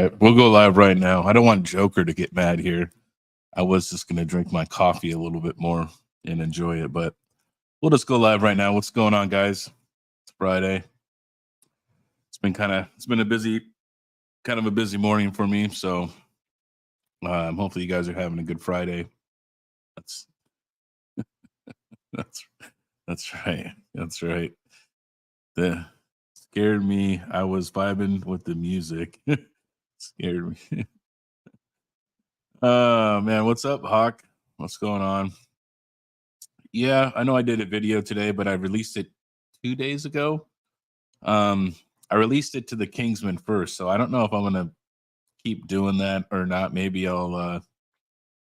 right, we'll go live right now. I don't want Joker to get mad here. I was just going to drink my coffee a little bit more and enjoy it, but we'll just go live right now. What's going on, guys? It's Friday. It's been a busy morning for me. So hopefully you guys are having a good Friday. That's right. That's right. That scared me. I was vibing with the music. Scared me. Man, what's up, Hawk? What's going on? Yeah, I know I did a video today, but I released it 2 days ago. I released it to the Kingsman first, so I don't know if I'm gonna keep doing that or not. Maybe I'll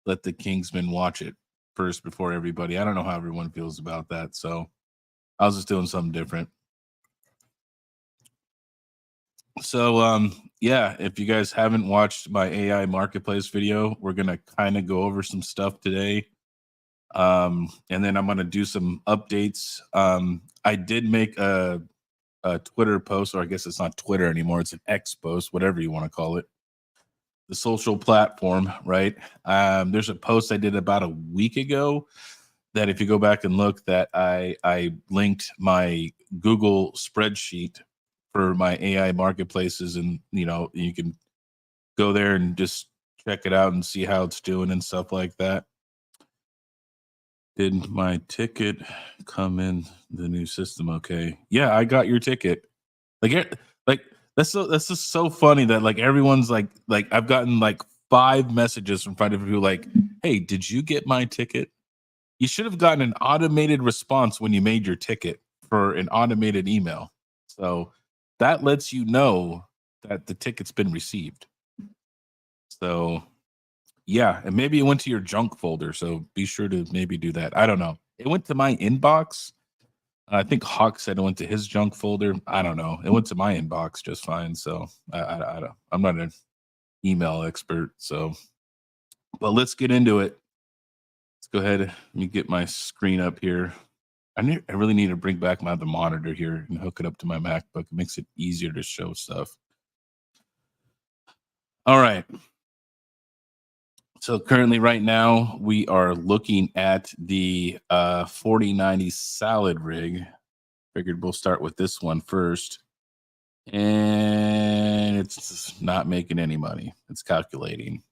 let the Kingsman watch it first before everybody. I don't know how everyone feels about that, so I was just doing something different. So yeah, if you guys haven't watched my AI marketplace video, we're gonna kind of go over some stuff today. And then I'm gonna do some updates. I did make a Twitter post, or I guess it's not Twitter anymore, it's an X post, whatever you want to call it, the social platform, right? There's a post I did about a week ago that if you go back and look, that I linked my Google spreadsheet for my AI marketplaces, and you can go there and just check it out and see how it's doing and stuff like that. Did my ticket come in the new system? Okay. Yeah, I got your ticket. Like that's just so funny that like everyone's like I've gotten like 5 messages from 5 different people like, hey, did you get my ticket? You should have gotten an automated response when you made your ticket for an automated email. So that lets you know that the ticket's been received. So yeah, and maybe it went to your junk folder, so be sure to maybe do that. I don't know. It went to my inbox. I think Hawk said it went to his junk folder. I don't know. It went to my inbox just fine. So I don't. I'm not an email expert. So, but let's get into it. Let's go ahead. Let me get my screen up here. I really need to bring back my other monitor here and hook it up to my MacBook. It makes it easier to show stuff. All right. So currently right now we are looking at the 4090 salad rig. Figured we'll start with this one first. And it's not making any money. It's calculating.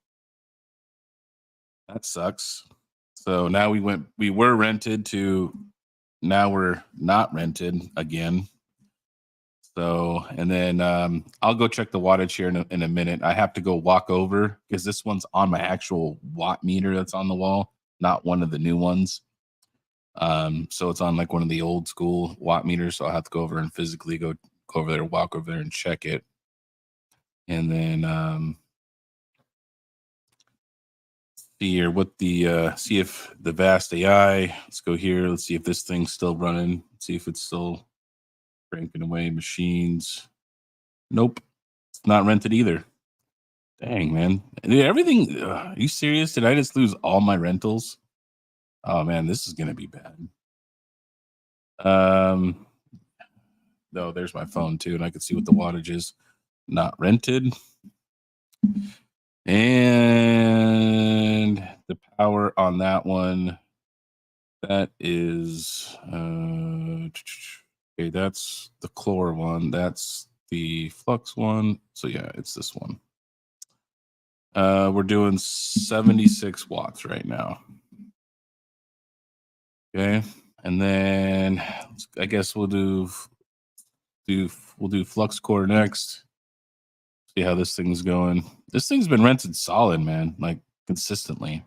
That sucks. So now we were rented to, now we're not rented again. So, and then I'll go check the wattage here in a minute. I have to go walk over because this one's on my actual watt meter that's on the wall, not one of the new ones. So it's on like one of the old school watt meters. So I'll have to go over and physically go over there, walk over there and check it. And then see here what the see if the Vast AI, let's go here. Let's see if this thing's still running. See if it's still cranking away machines. Nope, it's not rented either. Dang, man. Dude, everything, are you serious? Did I just lose all my rentals? Oh man, this is gonna be bad. No, there's my phone too, and I can see what the wattage is. Not rented. And the power on that one, that is okay, that's the Chlor one, that's the Flux one. So yeah, it's this one. We're doing 76 watts right now. Okay, and then I guess we'll do Flux Core next. See how this thing's going. This thing's been rented solid, man, like consistently.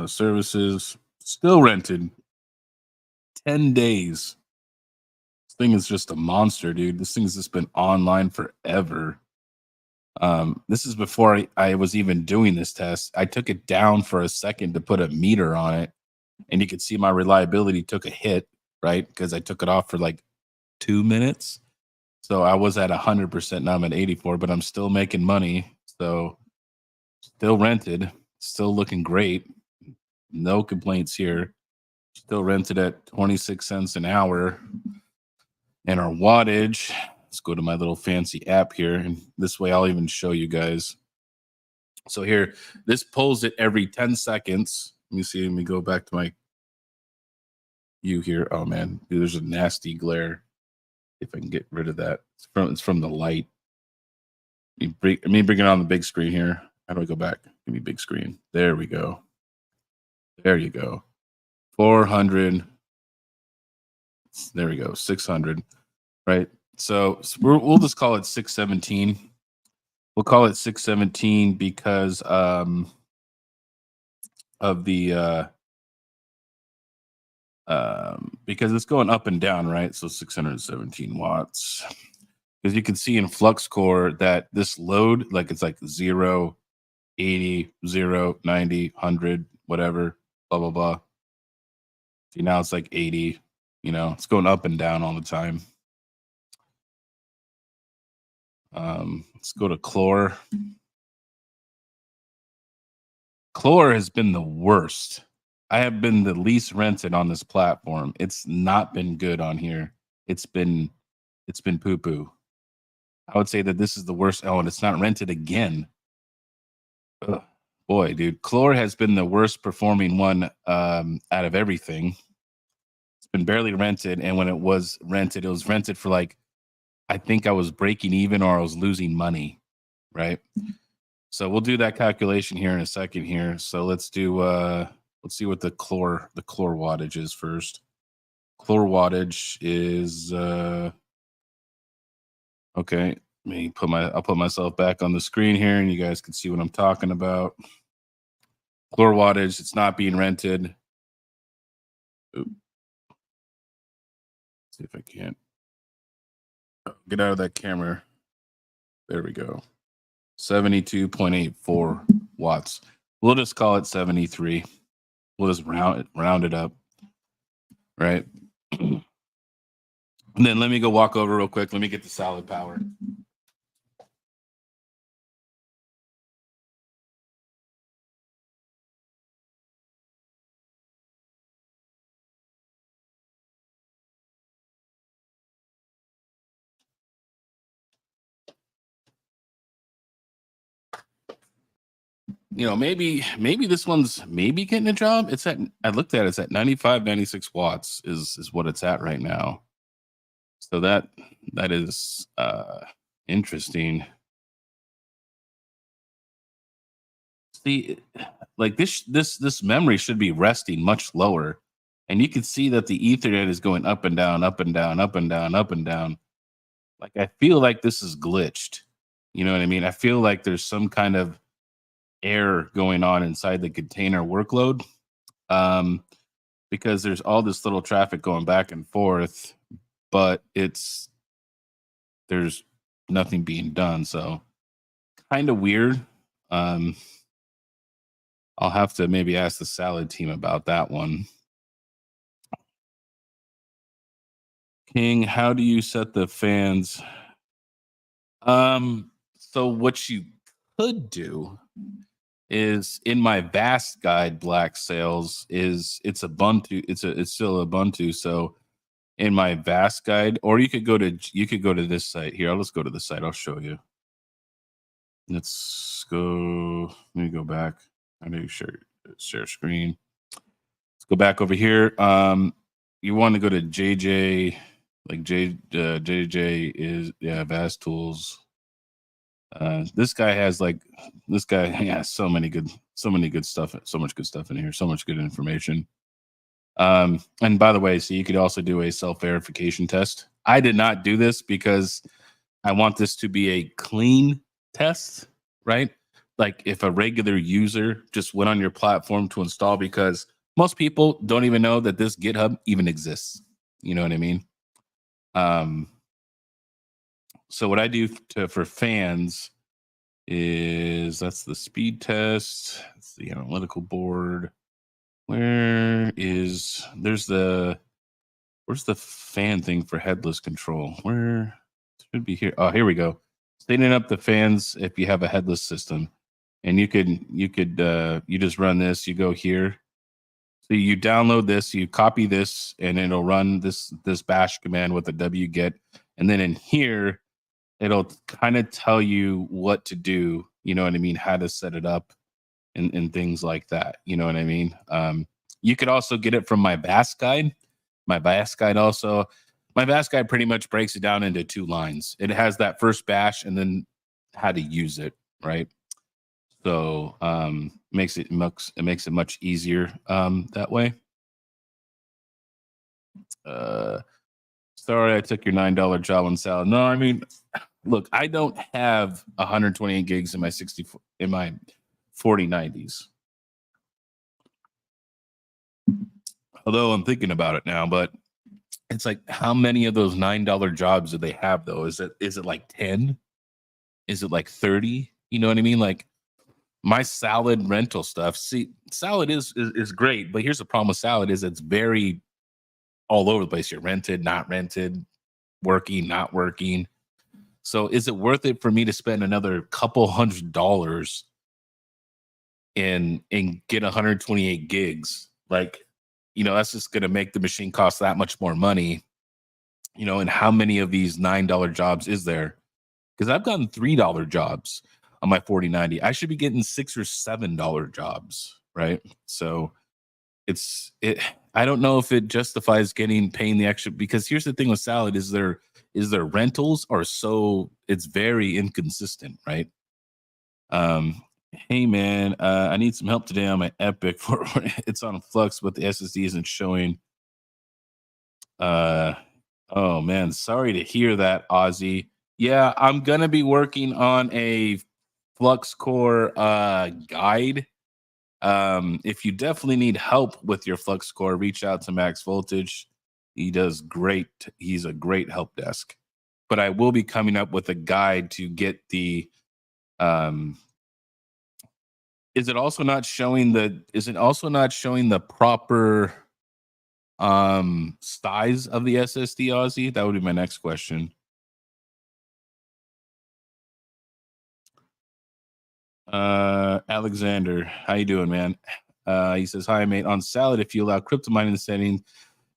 Services still rented 10 days. This thing is just a monster, dude. This thing's just been online forever. This is before I was even doing this test. I took it down for a second to put a meter on it, and you could see my reliability took a hit, right? Because I took it off for like 2 minutes. So I was at 100%. Now I'm at 84, but I'm still making money. So still rented, still looking great. No complaints here. Still rented at 26 cents an hour. And our wattage let's go to my little fancy app here, and this way I'll even show you guys. So here, this pulls it every 10 seconds. Let me see. Let me go back to my view here. Oh man, dude, there's a nasty glare. If I can get rid of that, it's from the light. Let me bring it on the big screen here. How do I go back? Give me big screen. There we go. There you go. 400. There we go. 600. Right. So we'll just call it 617. We'll call it 617 because of the because it's going up and down, right? So 617 watts. Because you can see in flux core that this load, like it's like 0, 80, 0, 90, 100, whatever, blah, blah, blah. See, now it's like 80, you know, it's going up and down all the time. Let's go to Chlor. Chlor has been the worst. I have been the least rented on this platform. It's not been good on here. It's been poo-poo. I would say that this is the worst. Oh, and it's not rented again. Ugh. Boy, dude, Chlor has been the worst performing one out of everything. It's been barely rented, and when it was rented for like, I think I was breaking even or I was losing money, right? So we'll do that calculation here in a second here. So let's do let's see what the Chlor wattage is first. Chlor wattage is okay. I'll put myself back on the screen here and you guys can see what I'm talking about. Chlor wattage, it's not being rented. Oop. See if I can't get out of that camera. There we go. 72.84 watts. We'll just call it 73. We'll just round it up. Right. And then let me go walk over real quick. Let me get the solid power. You know, maybe this one's maybe getting a job. It's at, I looked at it, it's at 95, 96 watts is what it's at right now. So that is interesting. See, like this memory should be resting much lower. And you can see that the Ethernet is going up and down, up and down, up and down, up and down. Like I feel like this is glitched. You know what I mean? I feel like there's some kind of error going on inside the container workload, because there's all this little traffic going back and forth, but there's nothing being done. So kind of weird. I'll have to maybe ask the Salad team about that one. KiiNG, how do you set the fans? So what you could do is in my vast guide, Black Sales it's Ubuntu. It's still Ubuntu. So in my vast guide, or you could go to this site here. Let's go to the site. I'll show you. Let's go. Let me go back. I need to share screen. Let's go back over here. You want to go to JJ, like JJ is Vast Tools. This guy has so many good stuff, so much good stuff in here, so much good information. And by the way, so you could also do a self-verification test. I did not do this because I want this to be a clean test, right? Like if a regular user just went on your platform to install, because most people don't even know that this GitHub even exists. You know what I mean? So what I do for fans is that's the speed test. It's the analytical board. Where's the fan thing for headless control? Where should be here? Oh, here we go. Setting up the fans if you have a headless system, and you just run this. You go here. So you download this, you copy this, and it'll run this bash command with a wget. And then in here, it'll kind of tell you what to do, you know what I mean, how to set it up and things like that, you know what I mean. You could also get it from my bass guide. My bass guide also, my bass guide pretty much breaks it down into two lines. It has that first bash and then how to use it, right? So it makes it much easier that way. uh Sorry I took your $9 job on salad. No, I mean, look, I don't have 128 gigs in my 60 in my 4090s. Although I'm thinking about it now, but it's like, how many of those $9 jobs do they have though? Is it like 10? Is it like 30? You know what I mean? Like my salad rental stuff. See, salad is great, but here's the problem with salad is it's very all over the place. You're rented, not rented, working, not working. So is it worth it for me to spend another couple $100 and get 128 gigs? Like, that's just going to make the machine cost that much more money. And how many of these $9 jobs is there? Because I've gotten $3 jobs on my 4090. I should be getting $6 or $7 jobs, right? So it. I don't know if it justifies paying the extra, because here's the thing with salad is their rentals are so, it's very inconsistent, right? Hey man, I need some help today on my Epic. For it's on Flux, but the SSD isn't showing. Uh, oh man, sorry to hear that, Ozzy. Yeah, I'm gonna be working on a Flux Core guide. If you definitely need help with your Flux Core, reach out to Max Voltage. He does great. He's a great help desk. But I will be coming up with a guide to get the is it also not showing the proper size of the SSD, Ozzy? That would be my next question. Alexander, how you doing, man? He says, hi mate, on salad, if you allow crypto mining setting,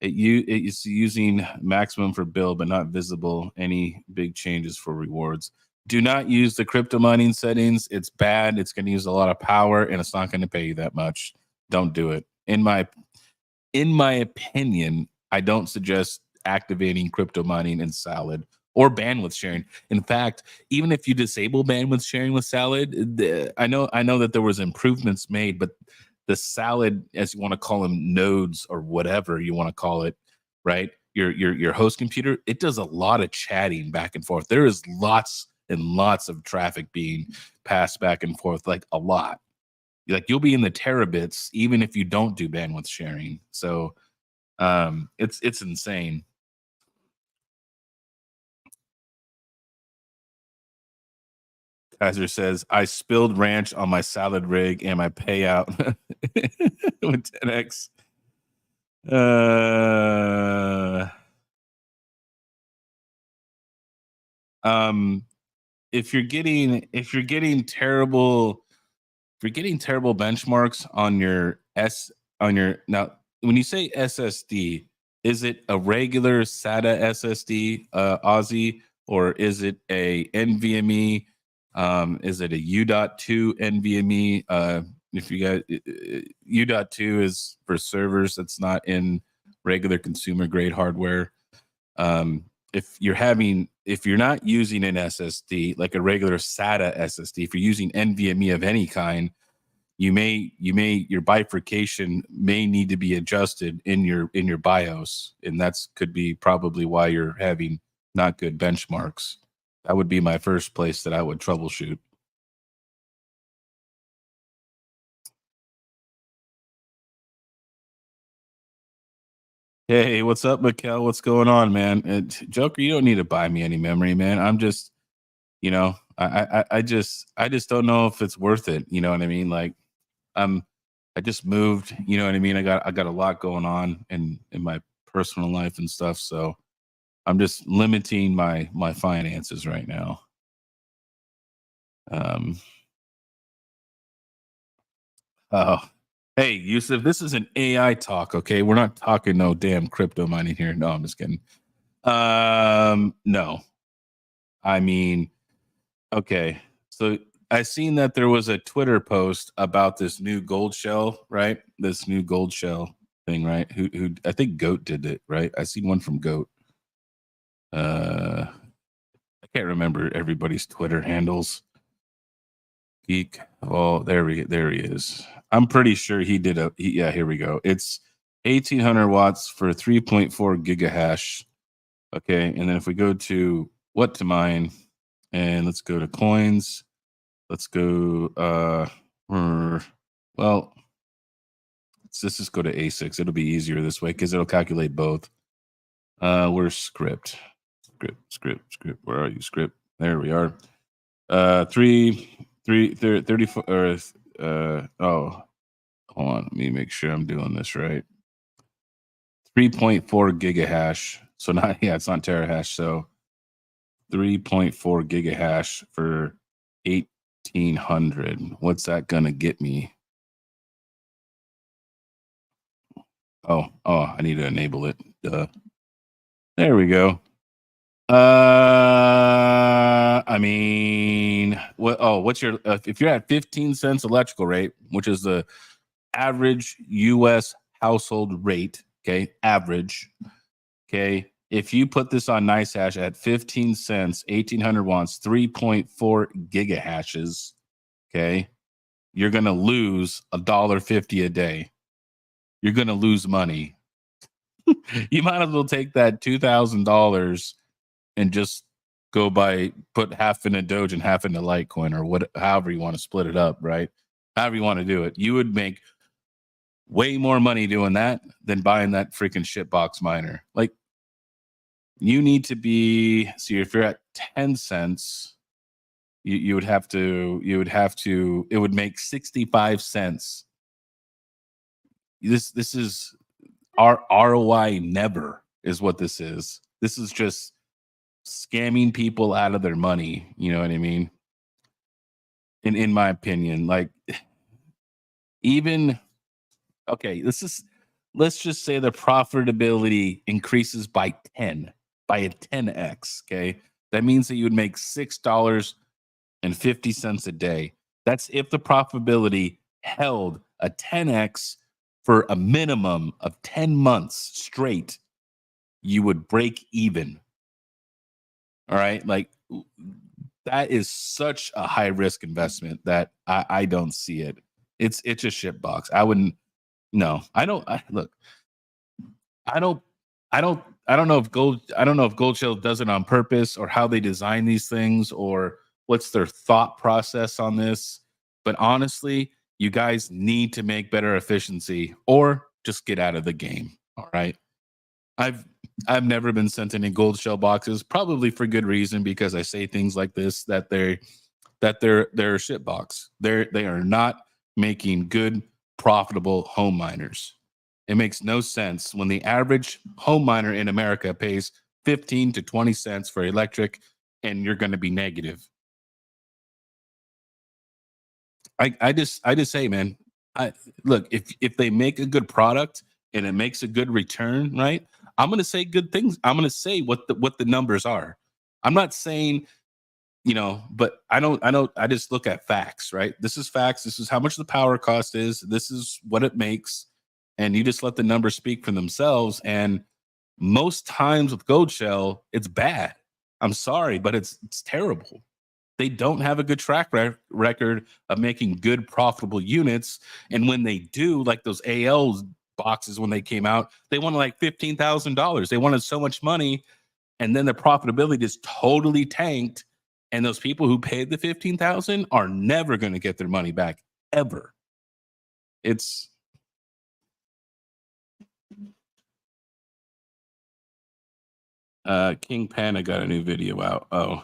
it's using maximum for bill but not visible any big changes for rewards. Do not use the crypto mining settings. It's bad. It's going to use a lot of power and it's not going to pay you that much. Don't do it. In my opinion, I don't suggest activating crypto mining in salad or bandwidth sharing. In fact, even if you disable bandwidth sharing with salad, I know that there was improvements made, but the salad, as you want to call them, nodes or whatever you want to call it, right? Your host computer, it does a lot of chatting back and forth. There is lots and lots of traffic being passed back and forth, like a lot. Like you'll be in the terabits even if you don't do bandwidth sharing. So it's insane. Kaiser says, I spilled ranch on my salad rig and my payout with 10x. Uh, um, if you're getting terrible benchmarks on your now, when you say SSD, is it a regular SATA SSD, Aussie, or is it a NVMe? Is it a U.2 NVMe? If you got U.2 is for servers, that's not in regular consumer grade hardware. If you're not using an SSD like a regular SATA SSD, if you're using NVMe of any kind, your bifurcation may need to be adjusted in your BIOS, and that's could be probably why you're having not good benchmarks. That would be my first place that I would troubleshoot. Hey, what's up, Mikkel? What's going on, man? Joker, you don't need to buy me any memory, man. I'm just, I just don't know if it's worth it. You know what I mean? Like, I'm, I just moved. You know what I mean? I got a lot going on in my personal life and stuff. So I'm just limiting my finances right now. Um. Oh, hey, Yusuf, this is an AI talk. Okay, we're not talking no damn crypto mining here. No, I'm just kidding. No, I mean, okay. So I seen that there was a Twitter post about this new gold shell, right? This new gold shell thing, right? Who I think Goat did it, right? I seen one from Goat. I can't remember everybody's Twitter handles. Geek. Oh, there he is. I'm pretty sure he did yeah, here we go. It's 1800 watts for 3.4 gigahash. Okay, and then if we go to what to mine, and let's go to coins. Let's go. Well, let's just go to Asics. It'll be easier this way because it'll calculate both. Where's script? Script. Where are you, script? There we are. 34 or oh, hold on, let me make sure I'm doing this right. 3.4 gigahash. So not it's not terahash. So 3.4 gigahash for 1800. What's that gonna get me? Oh, I need to enable it. There we go. I mean, what's your if you're at 15 cents electrical rate, which is the average US household rate, okay? Average, okay? If you put this on NiceHash at 15 cents, 1800 watts, 3.4 gigahashes, okay? You're going to lose $1.50 a day. You're going to lose money. You might as well take that $2,000 and just put half in a Doge and half in a Litecoin or however you want to split it up, right? However you want to do it. You would make way more money doing that than buying that freaking shitbox miner. Like, you need to be, see, if you're at 10 cents, you would have to, it would make 65 cents. This is our ROI never is what this is. This is just scamming people out of their money. You know what I mean? In my opinion, like, even, okay, let's just say the profitability increases by a 10x. Okay. That means that you would make $6.50 a day. That's if the profitability held a 10x for a minimum of 10 months straight, you would break even. All right. Like, that is such a high risk investment that I don't see it. It's a shit box. I wouldn't. No, I don't. Look, I don't know if Gold Shell does it on purpose or how they design these things or what's their thought process on this. But honestly, you guys need to make better efficiency or just get out of the game. All right. I've never been sent any Gold Shell boxes, probably for good reason, because I say things like this that they're a shit box. They are not making good, profitable home miners. It makes no sense when the average home miner in America pays 15 to 20 cents for electric, and you're going to be negative. I just say, man, look, if they make a good product and it makes a good return, right? I'm going to say good things. I'm going to say what the numbers are. I'm not saying, but I just look at facts, right? This is facts. This is how much the power cost is. This is what it makes. And you just let the numbers speak for themselves. And most times with Gold Shell, it's bad. I'm sorry, but it's terrible. They don't have a good track record of making good, profitable units. And when they do, like those AL boxes, when they came out, they wanted like $15,000. They wanted so much money. And then the profitability just totally tanked. And those people who paid the 15,000 are never going to get their money back ever. It's King Panda got a new video out. Oh,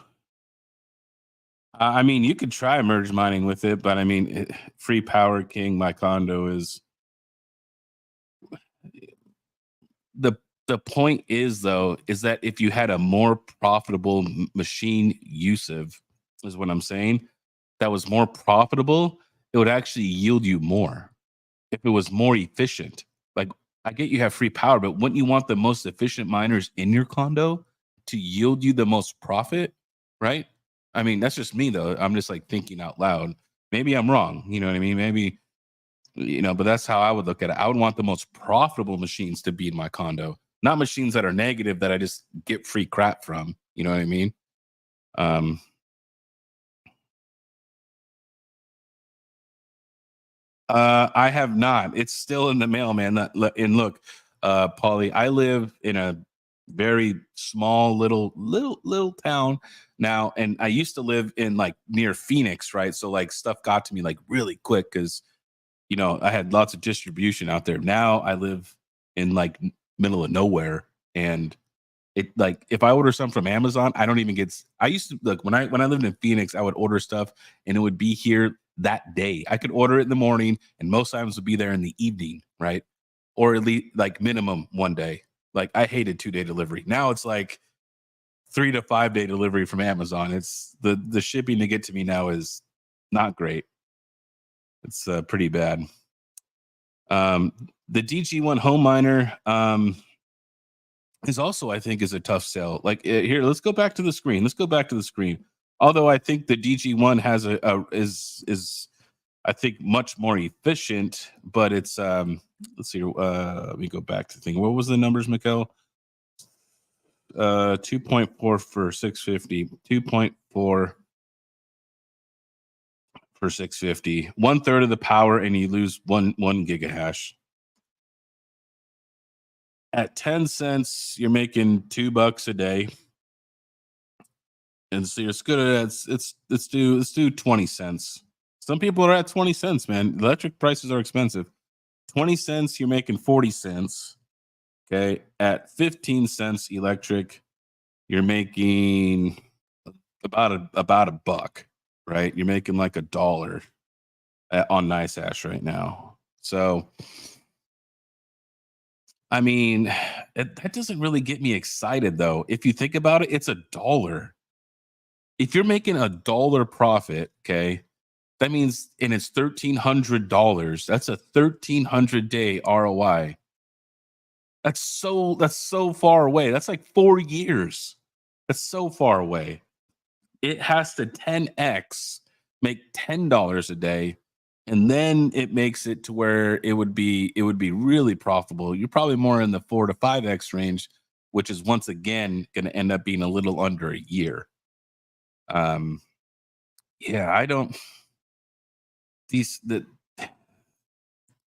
I mean, you could try merge mining with it, but I mean, free power King, my condo is the point is though, is that if you had a more profitable machine usage, is what I'm saying, that was more profitable, it would actually yield you more if it was more efficient. Like, I get you have free power, but wouldn't you want the most efficient miners in your condo to yield you the most profit? right? I mean, that's just me though. I'm just like thinking out loud. Maybe I'm wrong. You know what I mean? Maybe, but that's how I would look at it. I would want the most profitable machines to be in my condo, not machines that are negative that I just get free crap from. You know what I mean? Um, I have not. It's still in the mail, man. And look, Paulie, I live in a very small little town now, and I used to live in like near Phoenix, right? So like stuff got to me like really quick because I had lots of distribution out there. Now I live in like middle of nowhere, and it like if I order something from Amazon, I don't even get. I used to look when I lived in Phoenix, I would order stuff and it would be here that day. I could order it in the morning, and most times would be there in the evening, right? Or at least like minimum one day. Like I hated 2 day delivery. Now it's like 3 to 5 day delivery from Amazon. It's the shipping to get to me now is not great. It's pretty bad. The DG1 home miner. Is also I think is a tough sell. Like here, let's go back to the screen. Let's go back to the screen. Although I think the DG1 has is I think much more efficient, but it's let's see. Let me go back to the thing. What was the numbers, Mikkel? 2.4 for 650. 2.4 for 650. 1/3 of the power, and you lose one gigahash. At 10 cents, you're making $2 a day. And so it's good at let's do 20 cents. Some people are at 20 cents, man. Electric prices are expensive. 20 cents, you're making 40 cents. Okay. At 15 cents electric, you're making about a buck, right? You're making like $1 on Nice Ash right now. So I mean, that doesn't really get me excited though. If you think about it, it's $1. If you're making $1 profit, okay, that means, and it's $1,300. That's a 1,300 day ROI. That's so far away. That's like 4 years. That's so far away. It has to 10x, make $10 a day, and then it makes it to where it would be really profitable. You're probably more in the 4 to 5x range, which is once again going to end up being a little under a year. Um, yeah, I don't these the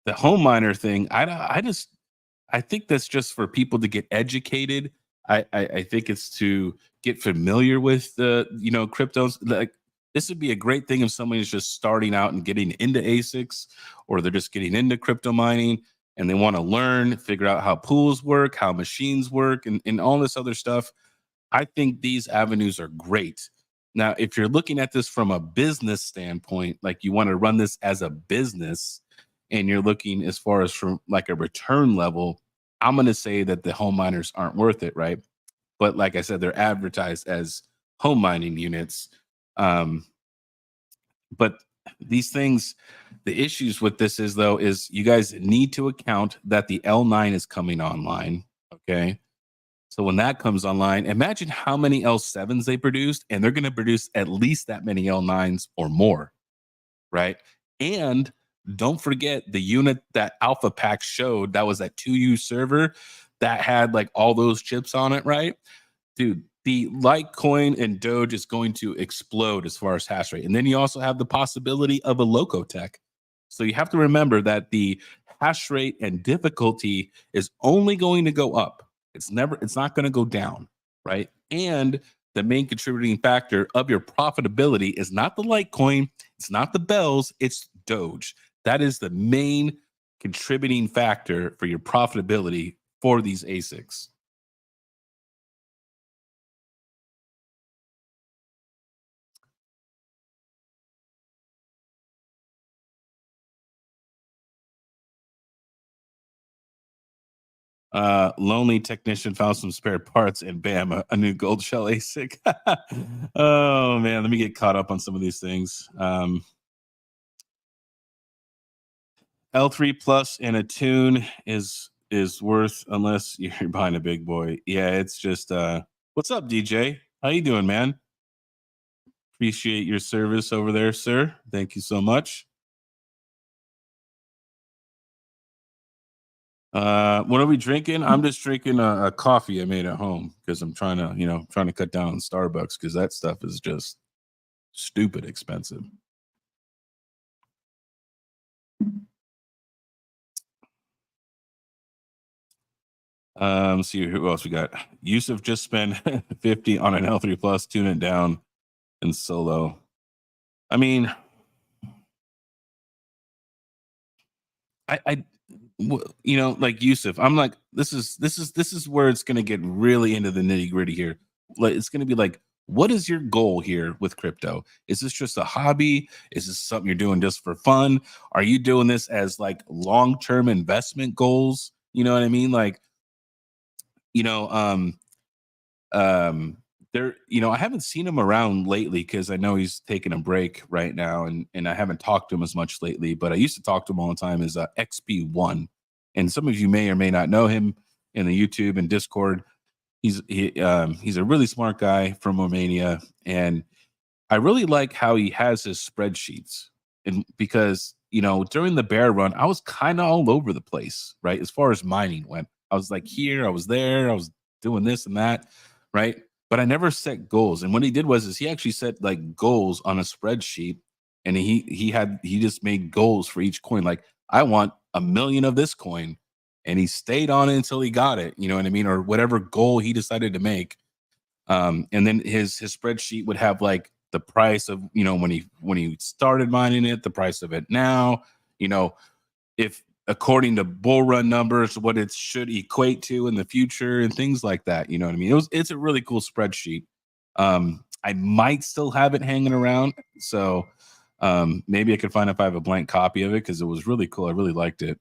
home miner thing. I think that's just for people to get educated. I think it's to get familiar with the cryptos. Like this would be a great thing if somebody's just starting out and getting into ASICs, or they're just getting into crypto mining and they want to learn, figure out how pools work, how machines work, and all this other stuff. I think these avenues are great. Now, if you're looking at this from a business standpoint, like you want to run this as a business and you're looking as far as from like a return level, I'm going to say that the home miners aren't worth it, right? But like I said, they're advertised as home mining units. Um, but these things, the issues with this is though, is you guys need to account that the L9 is coming online. Okay. So when that comes online, imagine how many L7s they produced, and they're going to produce at least that many L9s or more, right? And don't forget the unit that Alpha Pack showed that was that 2U server that had like all those chips on it, right? Dude, the Litecoin and Doge is going to explode as far as hash rate. And then you also have the possibility of a Loco Tech. So you have to remember that the hash rate and difficulty is only going to go up. It's not going to go down, right? And the main contributing factor of your profitability is not the Litecoin, it's not the bells, it's Doge. That is the main contributing factor for your profitability for these ASICs. Lonely technician found some spare parts and bam, a new gold shell ASIC. Oh man, let me get caught up on some of these things. L3 plus and a tune is worth unless you're buying a big boy. Yeah, it's just what's up, DJ? How you doing, man? Appreciate your service over there, sir. Thank you so much. What are we drinking? I'm just drinking a coffee I made at home because I'm trying to, trying to cut down on Starbucks because that stuff is just stupid expensive. See who else we got. Yusuf just spent 50 on an L3 Plus, tune it down and solo. I mean, I like Yusuf, I'm like, this is where it's gonna get really into the nitty gritty here. Like, it's gonna be like, what is your goal here with crypto? Is this just a hobby? Is this something you're doing just for fun? Are you doing this as like long term investment goals? You know what I mean? Like, you know, um, um, there, I haven't seen him around lately because I know he's taking a break right now, and I haven't talked to him as much lately. But I used to talk to him all the time. Is XP1, and some of you may or may not know him in the YouTube and Discord. He's a really smart guy from Romania, and I really like how he has his spreadsheets. And because, during the bear run, I was kind of all over the place, right? As far as mining went, I was like here, I was there, I was doing this and that, right? But I never set goals. And what he did was is he actually set like goals on a spreadsheet, and he just made goals for each coin. Like, I want 1 million of this coin. And he stayed on it until he got it, you know what I mean? Or whatever goal he decided to make. And then his spreadsheet would have like the price of, when he started mining it, the price of it now, if according to bull run numbers, what it should equate to in the future and things like that. You know what I mean? It's a really cool spreadsheet. I might still have it hanging around, so maybe I could find if I have a blank copy of it because it was really cool. I really liked it.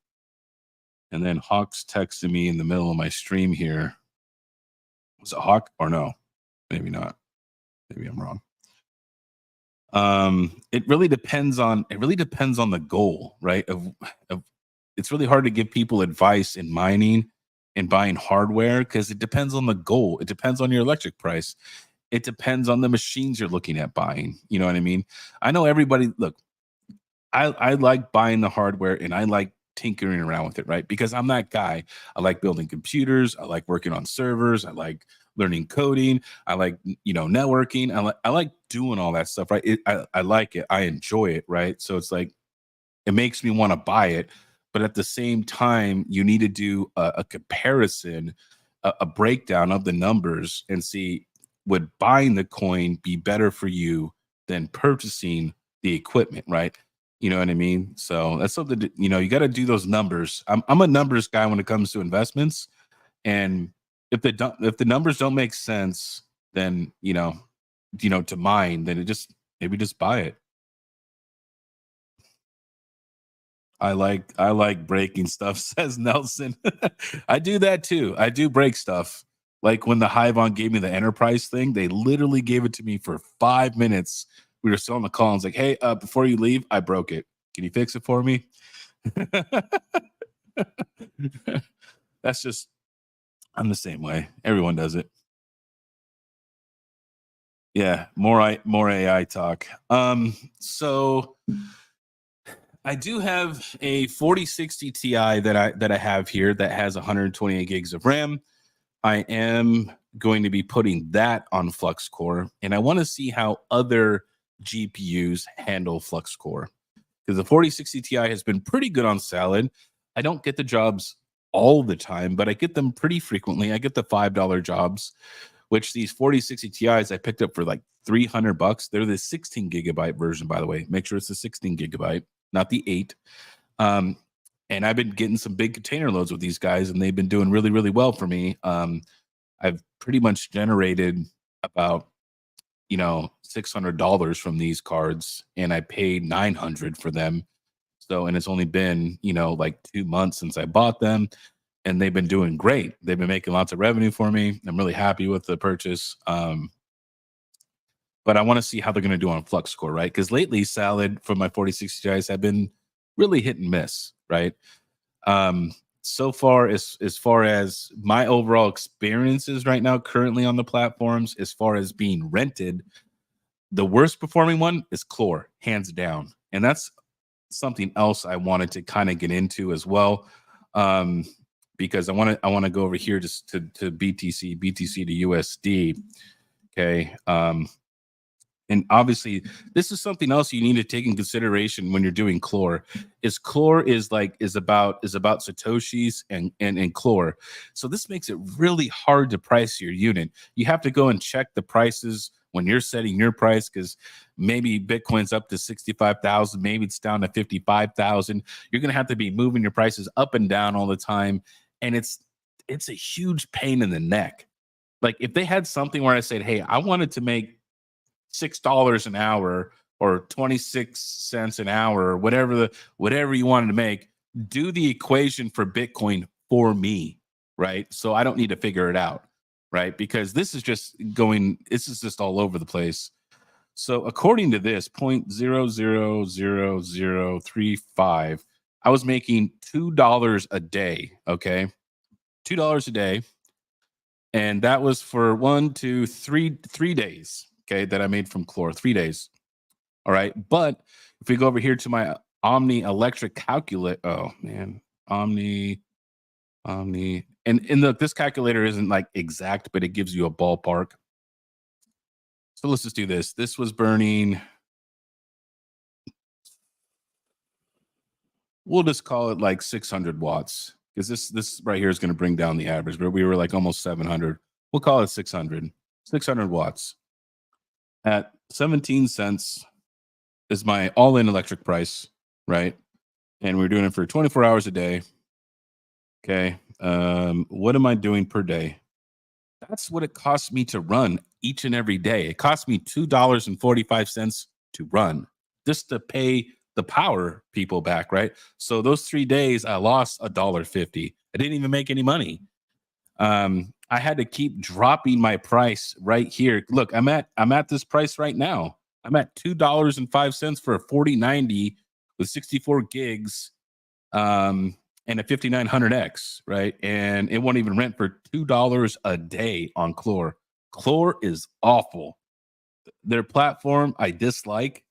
And then Hawk's texted me in the middle of my stream here. Was it Hawk or no? Maybe not. Maybe I'm wrong. It really depends on the goal, right? Of It's really hard to give people advice in mining and buying hardware because it depends on the goal. It depends on your electric price. It depends on the machines you're looking at buying. You know what I mean? I know everybody. Look, I like buying the hardware and I like tinkering around with it, right? Because I'm that guy. I like building computers. I like working on servers. I like learning coding. I like, networking. I like doing all that stuff, right? I like it. I enjoy it, right? So it's like it makes me want to buy it, but at the same time, you need to do a comparison, a breakdown of the numbers, and see, would buying the coin be better for you than purchasing the equipment, right? You know what I mean? So that's something you got to do those numbers. I'm a numbers guy when it comes to investments, and if the numbers don't make sense, then to mine, then maybe just buy it. I like breaking stuff, says Nelson. I do that too. I do break stuff. Like when the Hivon gave me the enterprise thing, they literally gave it to me for 5 minutes. We were still on the call. And was like, hey, before you leave, I broke it. Can you fix it for me? That's just, I'm the same way. Everyone does it. Yeah, more AI talk. So I do have a 4060 Ti that I have here that has 128 gigs of RAM. I am going to be putting that on flux core, and I want to see how other GPUs handle flux core, because the 4060 Ti has been pretty good on Salad. I don't get the jobs all the time, but I get them pretty frequently. I get the $5 jobs, which these 4060 Ti's I picked up for like $300. They're the 16 gigabyte version, by the way. Make sure it's the 16 gigabyte, not the 8. And I've been getting some big container loads with these guys, and they've been doing really, really well for me. I've pretty much generated about $600 from these cards, and I paid $900 for them. So, and it's only been like 2 months since I bought them, and they've been doing great. They've been making lots of revenue for me. I'm really happy with the purchase. But I want to see how they're going to do on flux core, right? Because lately, Salad from my 4060 guys have been really hit and miss, right? So far, as far as my overall experiences right now, currently on the platforms, as far as being rented, the worst performing one is Chlor, hands down. And that's something else I wanted to kind of get into as well. Because I want to go over here just to BTC to USD. Okay. And obviously this is something else you need to take in consideration when you're doing Chlor. Chlor is about Satoshis and Chlor. So this makes it really hard to price your unit. You have to go and check the prices when you're setting your price, because maybe Bitcoin's up to 65,000, maybe it's down to 55,000. You're going to have to be moving your prices up and down all the time. And it's a huge pain in the neck. Like if they had something where I said, hey, I wanted to make $6 an hour or 26 cents an hour, or whatever you wanted to make, do the equation for Bitcoin for me, right? So I don't need to figure it out, right? Because this is just all over the place. So according to this 0.000035, I was making $2 a day, okay? $2 a day. And that was for 3 days, okay, that I made from Chlor, 3 days. All right. But if we go over here to my Omni electric calculator, oh man, Omni. And look, this calculator isn't like exact, but it gives you a ballpark. So let's just do this. This was burning, we'll just call it like 600 watts, because this right here is going to bring down the average, but we were like almost 700. We'll call it 600 watts at 17 cents is my all-in electric price, right? And we're doing it for 24 hours a day. Okay. What am I doing per day? That's what it costs me to run each and every day. It costs me $2.45 to run, just to pay the power people back, right? So those 3 days I lost $1.50. I didn't even make any money. I had to keep dropping my price right here. Look, I'm at this price right now. I'm at $2.05 for a 4090 with 64 gigs, and a 5900X, right? And it won't even rent for $2 a day on Chlor. Chlor is awful. Their platform I dislike.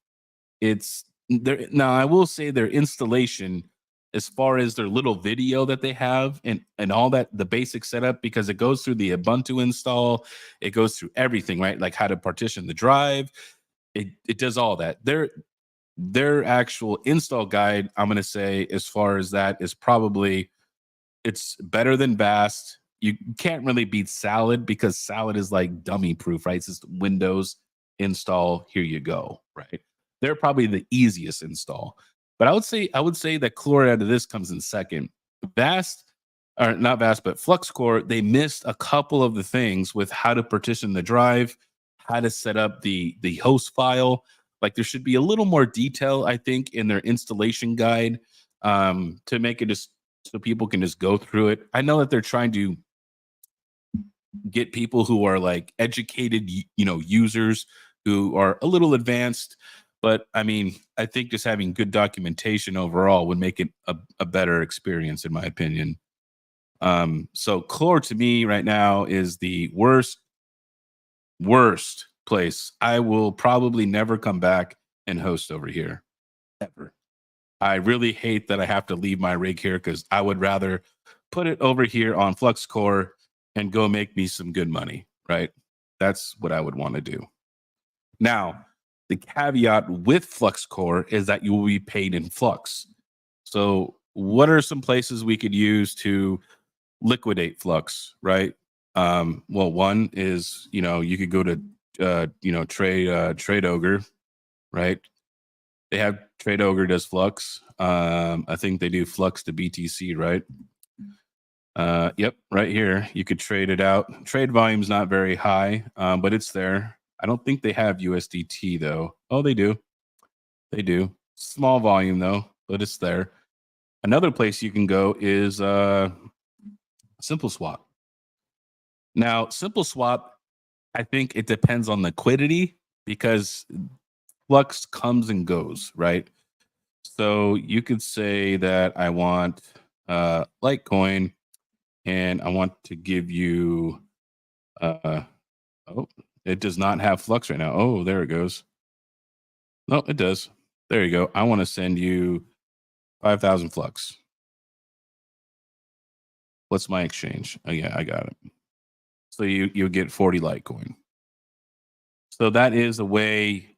It's there now. I will say their installation, as far as their little video that they have and all that, the basic setup, because it goes through the Ubuntu install, it goes through everything, right? Like how to partition the drive. It does all that. Their actual install guide, I'm going to say, as far as that, is probably, it's better than Vast. You can't really beat Salad, because Salad is like dummy proof, right? It's just Windows install, here you go, right? They're probably the easiest install. But I would say that Chlor out of this comes in second. Vast, or not Vast, but FluxCore, they missed a couple of the things with how to partition the drive, how to set up the host file. Like there should be a little more detail, I think, in their installation guide, to make it just so people can just go through it. I know that they're trying to get people who are like educated, users who are a little advanced. But I mean, I think just having good documentation overall would make it a better experience, in my opinion. So Chlor to me right now is the worst place. I will probably never come back and host over here, ever. I really hate that I have to leave my rig here, because I would rather put it over here on FluxCore and go make me some good money, right? That's what I would want to do. Now, the caveat with FluxCore is that you will be paid in Flux. So what are some places we could use to liquidate Flux, right? Well, one is, you could go to, Trade Ogre, right? They have Trade Ogre does Flux. I think they do Flux to BTC, right? Yep, right here. You could trade it out. Trade volume's not very high, but it's there. I don't think they have USDT though. Oh, they do. They do. Small volume though, but it's there. Another place you can go is Simple Swap. Now, Simple Swap, I think it depends on liquidity, because Flux comes and goes, right? So you could say that I want Litecoin, and I want to give you oh, it does not have Flux right now. Oh, there it goes. No, it does. There you go. I want to send you 5,000 flux. What's my exchange? Oh yeah, I got it. So you get 40 Litecoin. So that is a way,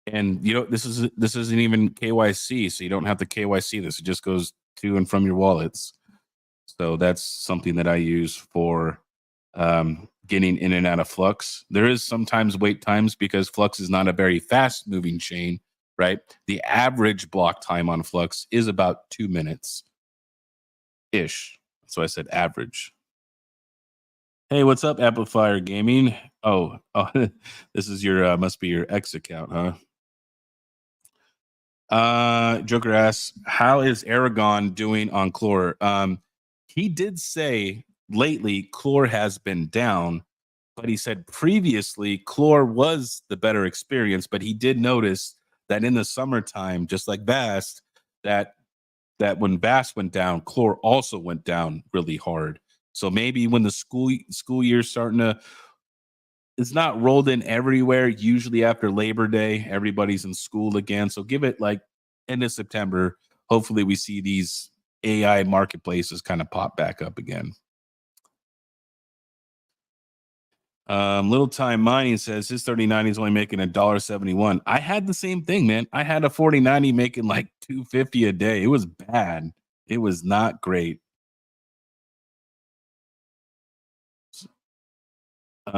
and this isn't even KYC, so you don't have to KYC this. It just goes to and from your wallets. So that's something that I use for getting in and out of Flux. There is sometimes wait times because Flux is not a very fast moving chain, right? The average block time on Flux is about 2 minutes ish. So I said average. Hey, what's up, Amplifier Gaming? Oh, this is your must be your X account, huh? Joker asks, how is Aragon doing on Chlor? He did say lately Chlor has been down, but he said previously Chlor was the better experience. But he did notice that in the summertime, just like Vast, that when Vast went down, Chlor also went down really hard. So maybe when the school year's starting to, it's not rolled in everywhere. Usually after Labor Day, everybody's in school again. So give it like end of September. Hopefully, we see these AI marketplaces kind of pop back up again. Little Time Mining says his 3090 is only making $1.71. I had the same thing, man. I had a 4090 making like $2.50 a day. It was bad. It was not great. What's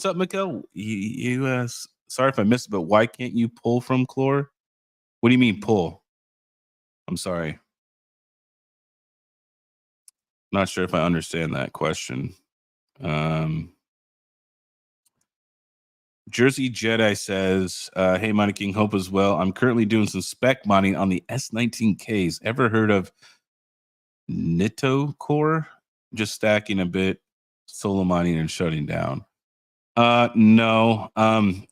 up, Mikkel? Sorry if I missed it, but why can't you pull from Chlor? What do you mean pull? I'm sorry. Not sure if I understand that question. Jersey Jedi says, hey, Mining King, hope as well. I'm currently doing some spec mining on the S19Ks. Ever heard of Nito Core? Just stacking a bit, solo mining and shutting down. No.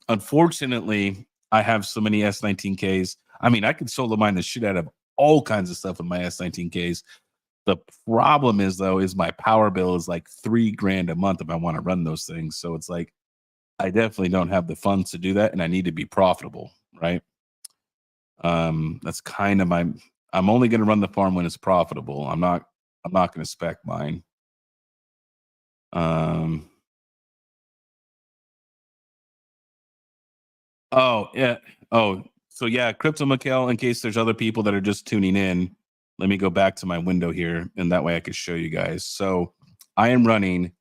Unfortunately, I have so many S19Ks. I mean, I could solo mine the shit out of all kinds of stuff in my S19Ks. The problem is, though, is my power bill is like $3,000 a month if I want to run those things. So it's like I definitely don't have the funds to do that, and I need to be profitable, right? That's kind of my. I'm only going to run the farm when it's profitable. I'm not going to spec mine. Oh yeah. Oh, so yeah, Crypto Mikkel. In case there's other people that are just tuning in, let me go back to my window here, and that way I can show you guys. So I am running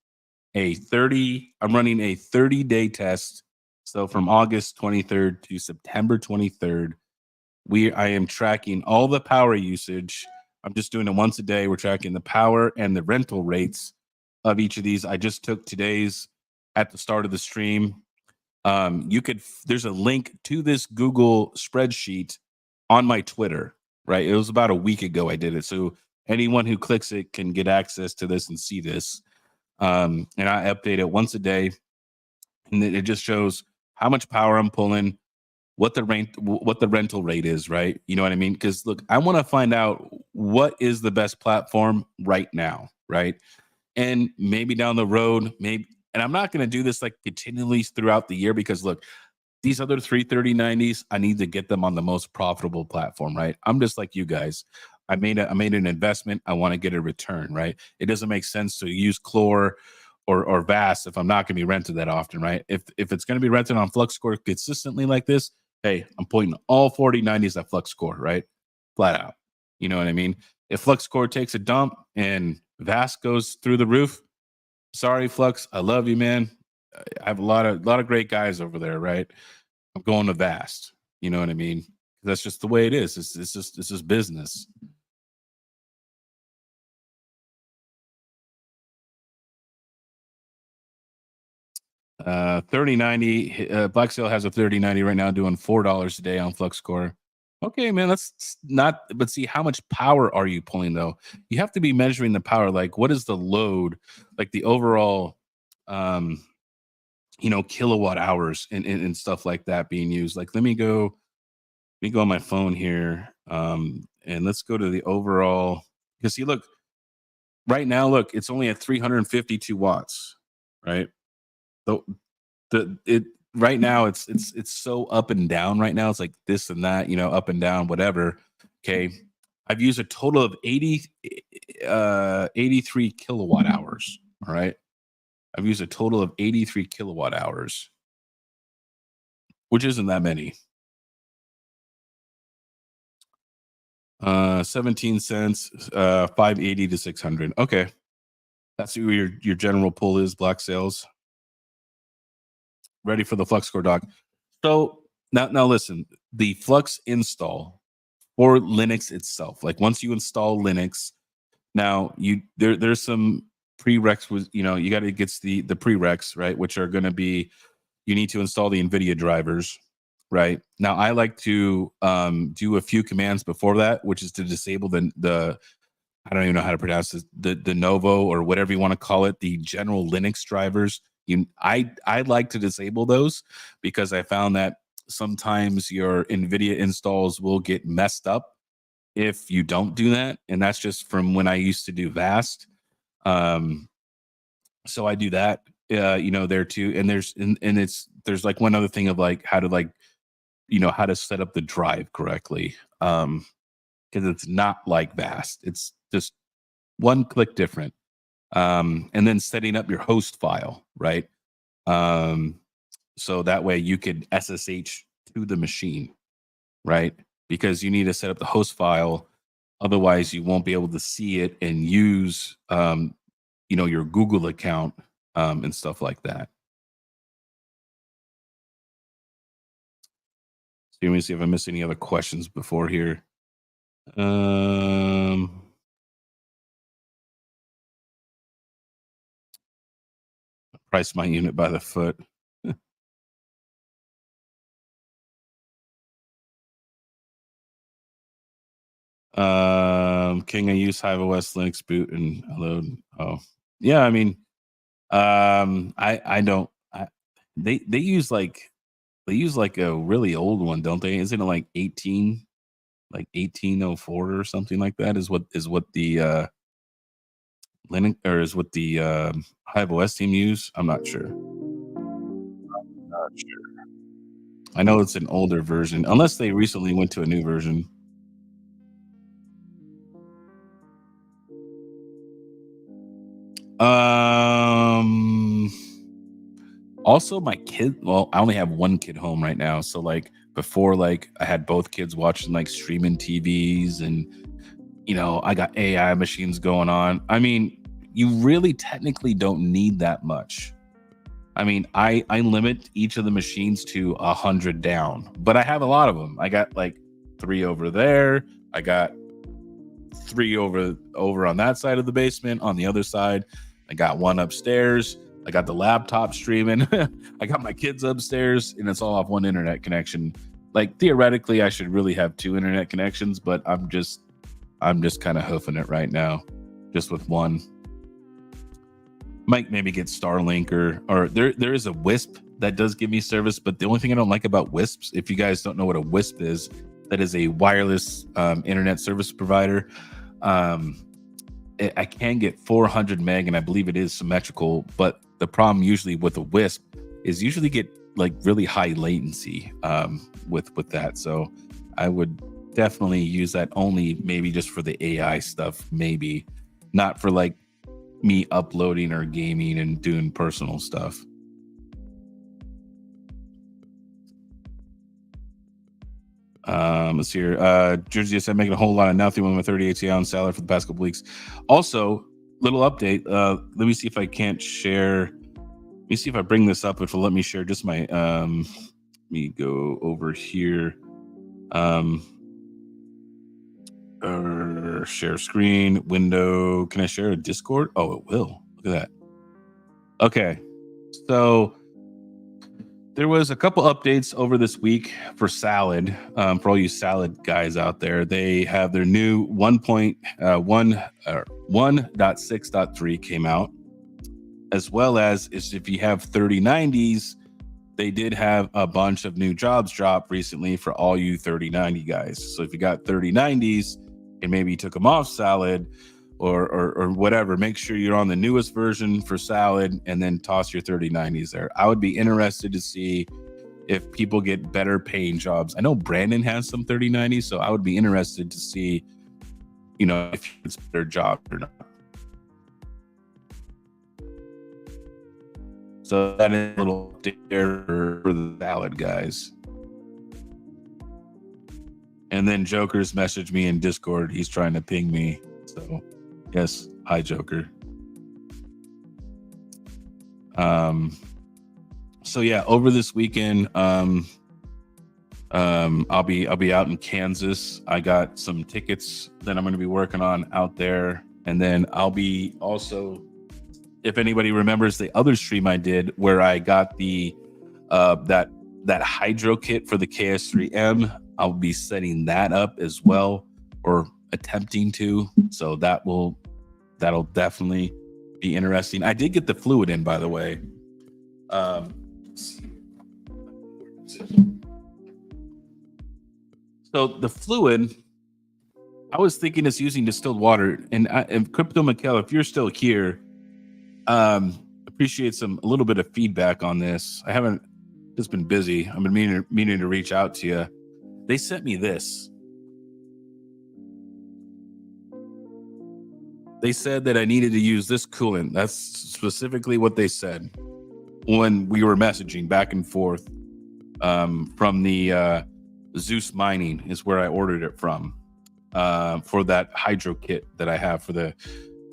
a 30. I'm running a 30-day test. So from August 23rd to September 23rd, I am tracking all the power usage. I'm just doing it once a day. We're tracking the power and the rental rates of each of these. I just took today's at the start of the stream. There's a link to this Google spreadsheet on my Twitter, right? It was about a week ago I did it. So anyone who clicks it can get access to this and see this. And I update it once a day. And it just shows how much power I'm pulling, what the rental rate is, right? You know what I mean? Because look, I want to find out what is the best platform right now, right? And maybe down the road, and I'm not going to do this like continually throughout the year because look, these other 33090s, I need to get them on the most profitable platform, right? I'm just like you guys. I made an investment. I want to get a return, right? It doesn't make sense to use Chlor or Vast if I'm not going to be rented that often, right? If it's going to be rented on FluxCore consistently like this, hey, I'm pointing all 4090s at FluxCore, right? Flat out. You know what I mean? If FluxCore takes a dump and Vast goes through the roof, sorry, Flux, I love you, man. I have a lot of great guys over there, right? I'm going to Vast. You know what I mean? That's just the way it is. It's just business. 3090 Black Sail has a 3090 right now doing $4 a day on FluxCore. Okay, man, that's not, but see, how much power are you pulling though? You have to be measuring the power. Like, what is the load, like the overall kilowatt hours and stuff like that being used. Like, let me go on my phone here. And let's go to the overall, because see, look, right now, look, it's only at 352 watts, right? So right now it's so up and down right now. It's like this and that, up and down, whatever. Okay. I've used a total of 83 kilowatt hours. All right. I've used a total of 83 kilowatt hours, which isn't that many. 17 cents, 580 to 600. Okay. That's who your general pull is, Black Sales. Ready for the Flux Core dock. So now listen, the Flux install for Linux itself, like once you install Linux, now there's some prereqs with, you got to get the prereqs, right, which are going to be, you need to install the NVIDIA drivers, right? Now I like to do a few commands before that, which is to disable the I don't even know how to pronounce this, the Novo or whatever you want to call it, the general Linux drivers. I like to disable those because I found that sometimes your NVIDIA installs will get messed up if you don't do that, and that's just from when I used to do Vast. So I do that, there too. And there's like one other thing of like how to how to set up the drive correctly, because it's not like Vast. It's just one click different. And then setting up your host file, right? So that way you could SSH to the machine, right? Because you need to set up the host file. Otherwise, you won't be able to see it and use, your Google account and stuff like that. So let me see if I missed any other questions before here. Price my unit by the foot. KiiNG, I use Hive OS Linux boot and load. Oh, yeah. I mean, I don't. They use like a really old one, don't they? Isn't it like 1804 or something like that? Is what the Linux, or is what the Hive OS team use? I'm not sure. I know it's an older version, unless they recently went to a new version. Also, my kid, well, I only have one kid home right now. So like before, like I had both kids watching like streaming TVs, and I got AI machines going on. I mean, you really technically don't need that much. I mean, I limit each of the machines to 100 down, but I have a lot of them. I got like 3 over there. I got 3 over on that side of the basement. On the other side, I got 1 upstairs. I got the laptop streaming. I got my kids upstairs, and it's all off 1 internet connection. Like theoretically, I should really have 2 internet connections, but I'm just kind of hoofing it right now, just with 1. Might maybe get Starlink or there is a Wisp that does give me service, but the only thing I don't like about Wisps, if you guys don't know what a Wisp is, that is a wireless internet service provider. I can get 400 meg, and I believe it is symmetrical, but the problem usually with a Wisp is usually get like really high latency with that. So I would definitely use that only maybe just for the AI stuff, maybe not for like me uploading or gaming and doing personal stuff. Let's see here. Jersey said making a whole lot of nothing with my 30 ATI on salad for the past couple weeks. Also, little update. Let me see if I can't share. Let me see if I bring this up. If it'll let me share just my let me go over here. Share screen window. Can I share a Discord? Oh, it will. Look at that. Okay. So there was a couple updates over this week for Salad. For all you Salad guys out there, they have their new 1.6.3 came out, as well as if you have 3090s, they did have a bunch of new jobs drop recently for all you 3090 guys. So if you got 3090s and maybe you took them off Salad, or whatever. Make sure you're on the newest version for salad, and then toss your 3090s there. I would be interested to see if people get better paying jobs. I know Brandon has some 3090s, so I would be interested to see, if it's better job or not. So that is a little update there for the salad guys. And then Joker's messaged me in Discord. He's trying to ping me. So yes, hi Joker. So yeah, over this weekend, I'll be out in Kansas. I got some tickets that I'm going to be working on out there, and then I'll be also, if anybody remembers the other stream I did where I got the that hydro kit for the KS3M, I'll be setting that up as well, or attempting to. So that'll definitely be interesting. I did get the fluid in, by the way. So the fluid, I was thinking it's using distilled water. And Crypto Mikel, if you're still here, appreciate a little bit of feedback on this. I haven't just been busy. I've been meaning to reach out to you. They sent me this. They said that I needed to use this coolant. That's specifically what they said when we were messaging back and forth. From the Zeus Mining is where I ordered it from, for that hydro kit that I have for the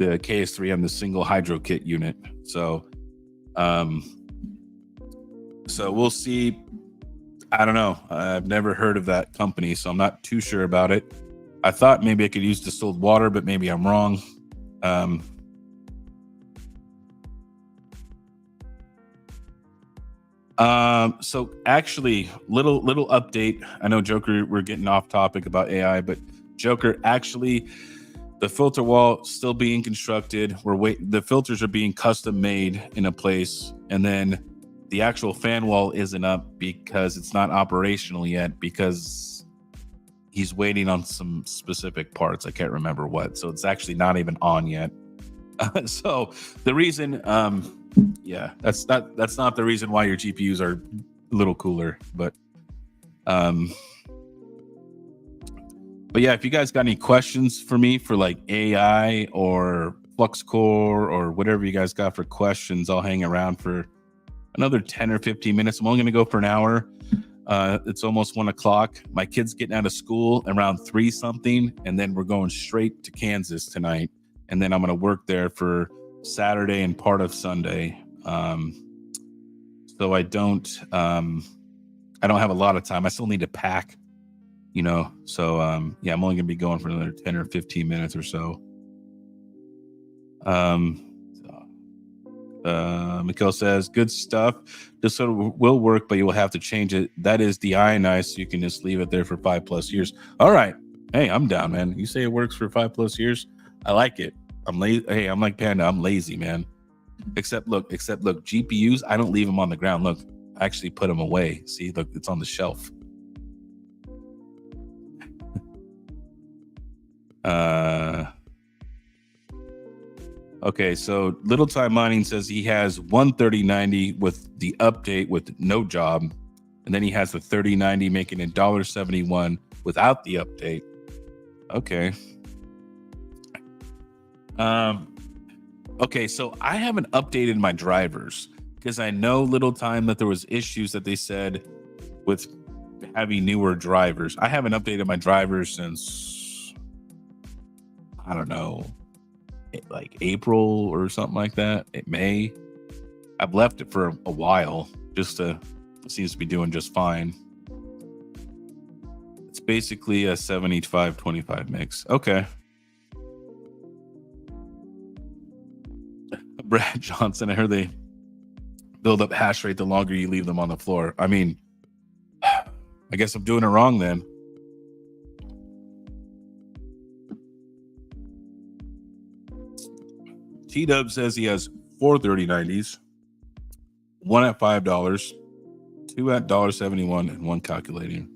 KS3M, the single hydro kit unit. So we'll see. I don't know. I've never heard of that company, so I'm not too sure about it. I thought maybe I could use distilled water, but maybe I'm wrong. So actually, little update. I know Joker, we're getting off topic about AI, but Joker, actually, the filter wall still being constructed. The filters are being custom made in a place, and then the actual fan wall isn't up because it's not operational yet, because he's waiting on some specific parts. I can't remember what. So it's actually not even on yet. So the reason, yeah, that's not the reason why your GPUs are a little cooler, but yeah, if you guys got any questions for me for like AI or flux core or whatever you guys got for questions, I'll hang around for another 10 or 15 minutes. I'm only going to go for an hour. It's almost 1 o'clock. My kid's getting out of school around 3 something, and then we're going straight to Kansas tonight. And then I'm going to work there for Saturday and part of Sunday. So I don't have a lot of time. I still need to pack, So yeah, I'm only going to be going for another 10 or 15 minutes or so. Mikkel says, good stuff. This sort of will work, but you will have to change it. That is deionized, so you can just leave it there for 5+ years. All right. Hey, I'm down, man. You say it works for 5+ years? I like it. I'm lazy. Hey, I'm like Panda. I'm lazy, man. Except look, GPUs, I don't leave them on the ground. Look, I actually put them away. See, look, it's on the shelf. Okay, so Little Time Mining says he has one 3090 with the update with no job, and then he has the 3090 making $1.71 without the update. Okay. Okay, so I haven't updated my drivers because I know Little Time that there was issues that they said with having newer drivers. I haven't updated my drivers since, I don't know, like April or something like that. May. I've left it for a while. It seems to be doing just fine. It's basically a 75-25 mix. Okay. Brad Johnson, I heard they build up hash rate the longer you leave them on the floor. I mean, I guess I'm doing it wrong then. T-Dub says he has 4 3090s, 1 at $5, 2 at $1.71, and 1 calculating.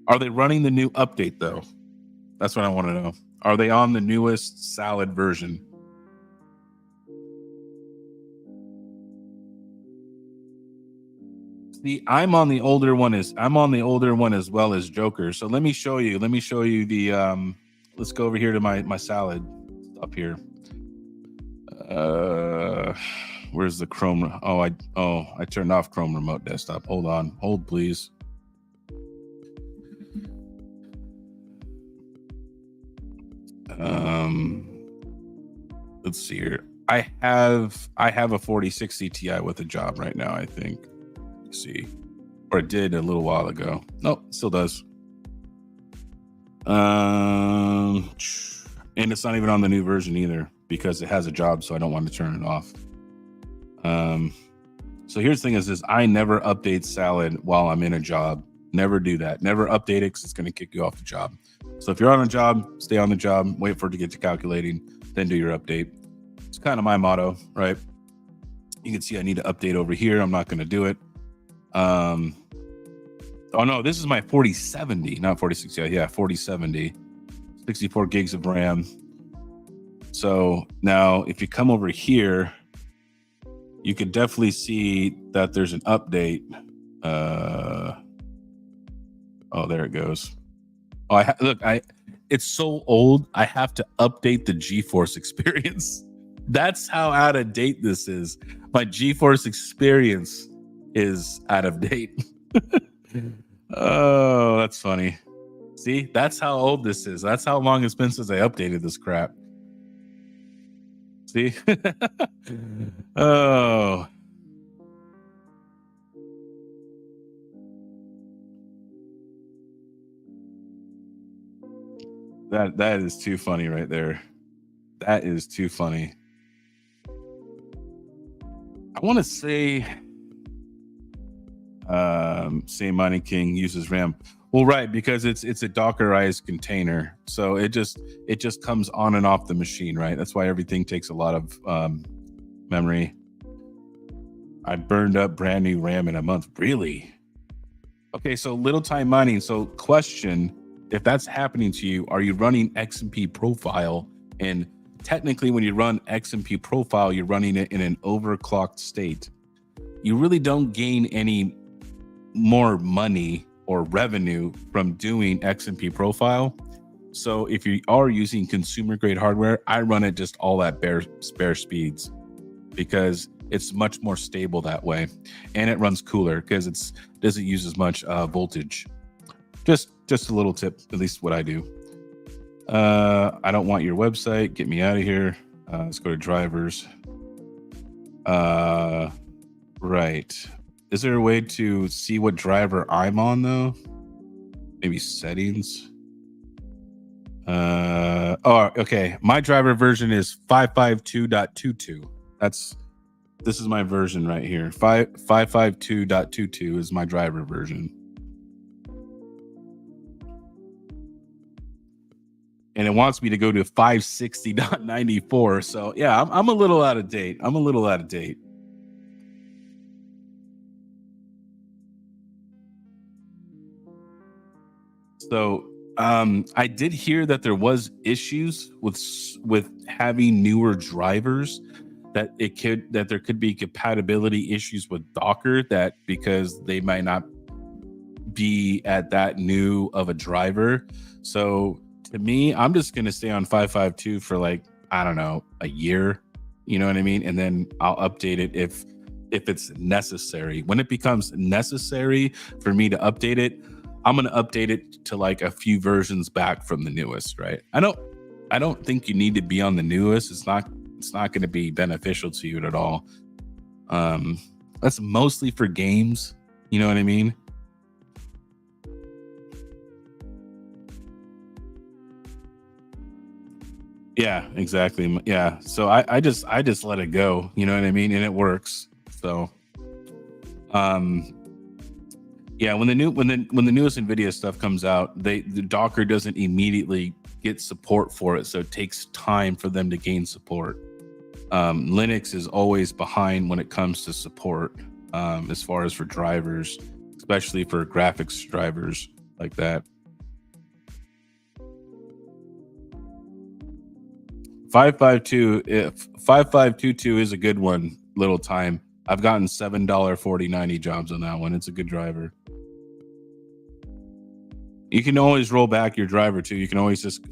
Are they running the new update though? That's what I want to know. Are they on the newest Salad version? See, I'm on the older one as well as Joker. So let me show you. Let me show you the let's go over here to my Salad up here. Where's the Chrome? I turned off Chrome Remote Desktop. Hold on. Hold please. Let's see here. I have a 4060 Ti with a job right now, I think. Let's see. Or it did a little while ago. Nope, still does. And it's not even on the new version either because it has a job, so I don't want to turn it off. So here's the thing is I never update Salad while I'm in a job. Never do that. Never update it because it's going to kick you off the job. So if you're on a job, stay on the job, wait for it to get to calculating, then do your update. It's kind of my motto, right? You can see I need to update over here. I'm not going to do it. Oh no, this is my 4070, not 4060. Yeah, 4070, 64 gigs of RAM. So now if you come over here, you could definitely see that there's an update. Oh, there it goes. Oh, it's so old. I have to update the GeForce experience. That's how out of date this is. My GeForce experience is out of date. Oh, that's funny. See, that's how old this is. That's how long it's been since I updated this crap. See? Oh. That is too funny right there. That is too funny. I want to say say Mining King uses RAM. Well, right, because it's a Dockerized container. So it just comes on and off the machine, right? That's why everything takes a lot of memory. I burned up brand new RAM in a month. Really? Okay, so little time mining. So question, if that's happening to you, are you running XMP profile? And technically when you run XMP profile, you're running it in an overclocked state. You really don't gain any more money or revenue from doing XMP profile. So if you are using consumer grade hardware, I run it just all at spare speeds because it's much more stable that way, and it runs cooler because it doesn't use as much voltage. Just a little tip, at least what I do. I don't want your website. Get me out of here. Let's go to drivers. Right. Is there a way to see what driver I'm on though? Maybe settings. Oh, okay. My driver version is 552.22. This is my version right here. 552.22 is my driver version. And it wants me to go to 560.94. So yeah, I'm a little out of date. So I did hear that there was issues with having newer drivers, that there could be compatibility issues with Docker, that because they might not be at that new of a driver. So to me, I'm just gonna stay on 552 for like, I don't know, a year. You know what I mean? And then I'll update it if it's necessary. When it becomes necessary for me to update it, I'm gonna update it to like a few versions back from the newest, right? I don't think you need to be on the newest. It's not going to be beneficial to you at all. That's mostly for games. You know what I mean? Yeah, exactly. Yeah. So I just let it go. You know what I mean? And it works. So, yeah, when the newest NVIDIA stuff comes out, the Docker doesn't immediately get support for it, so it takes time for them to gain support. Linux is always behind when it comes to support, as far as for drivers, especially for graphics drivers like that. 552, if 5522 is a good one, little time. I've gotten $7.40.90 jobs on that one. It's a good driver. You can always roll back your driver too. You can always just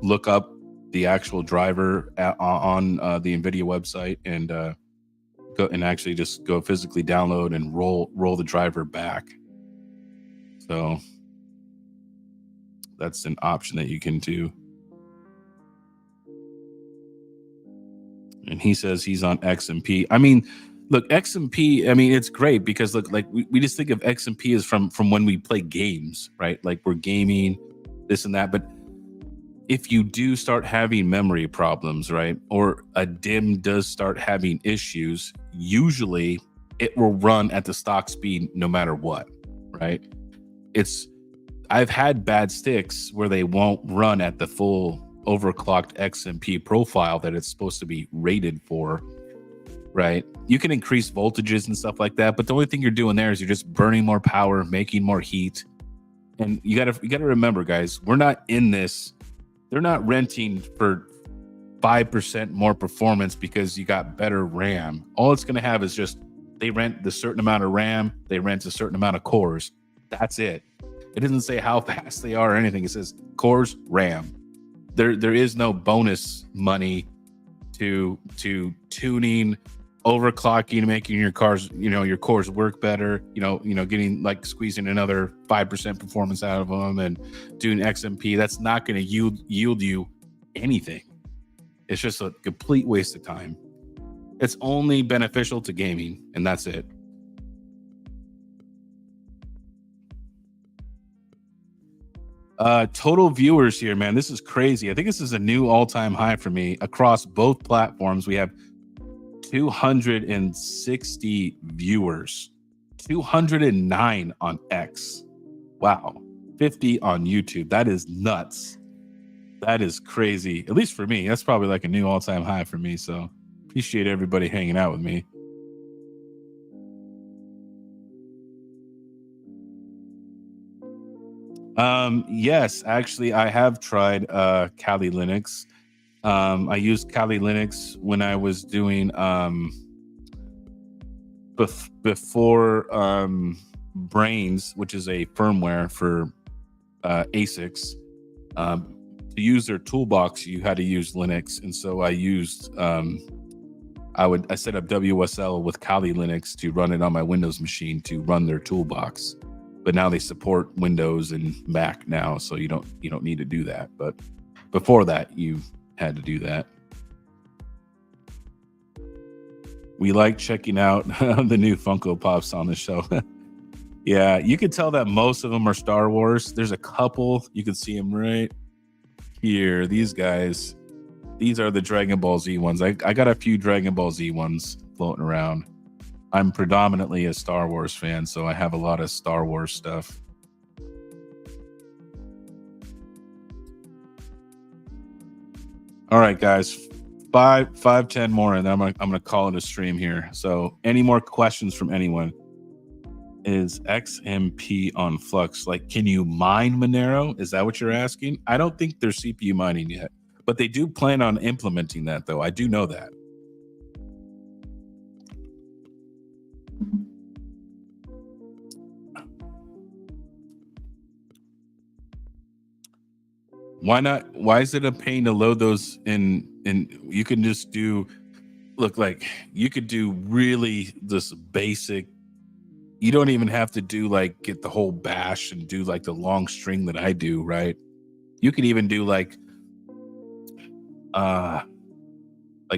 look up the actual driver on the NVIDIA website and go and actually just go physically download and roll the driver back. So that's an option that you can do. And he says he's on XMP. I mean, look, XMP, I mean, it's great because look, like we just think of XMP as from when we play games, right? Like we're gaming, this and that. But if you do start having memory problems, right, or a DIMM does start having issues, usually it will run at the stock speed no matter what, right? I've had bad sticks where they won't run at the full overclocked XMP profile that it's supposed to be rated for, right? You can increase voltages and stuff like that, but the only thing you're doing there is you're just burning more power, making more heat. And you gotta remember, guys, we're not in this. They're not renting for 5% more performance because you got better RAM. All it's gonna have is just they rent the certain amount of RAM, they rent a certain amount of cores. That's it. It doesn't say how fast they are or anything. It says cores, RAM. There is no bonus money to tuning, overclocking, making your cars, your cores work better, getting like squeezing another 5% performance out of them and doing XMP. That's not going to yield you anything. It's just a complete waste of time. It's only beneficial to gaming, and that's it. Total viewers here, man. This is crazy. I think this is a new all-time high for me across both platforms. We have 260 viewers, 209 on X. Wow. 50 on YouTube. That is nuts. That is crazy. At least for me. That's probably like a new all-time high for me. So appreciate everybody hanging out with me. Yes, actually, I have tried Kali Linux. I used Kali Linux when I was doing before Brains, which is a firmware for Asics. To use their toolbox, you had to use Linux, and so I used I set up WSL with Kali Linux to run it on my Windows machine to run their toolbox. But now they support Windows and Mac now, so you don't need to do that. But before that, you had to do that. We like checking out the new Funko Pops on the show. Yeah, you could tell that most of them are Star Wars. There's a couple, you can see them right here. These guys, these are the Dragon Ball Z ones. I got a few Dragon Ball Z ones floating around. I'm predominantly a Star Wars fan, so I have a lot of Star Wars stuff. All right, guys, 10 more, and then I'm gonna call it a stream here. So, any more questions from anyone? Is XMP on Flux? Like, can you mine Monero? Is that what you're asking? I don't think they're CPU mining yet, but they do plan on implementing that, though. I do know that. Why not? Why is it a pain to load those in? You can just do, look, like you could do really this basic. You don't even have to do like get the whole bash and do like the long string that I do, right? You could even do like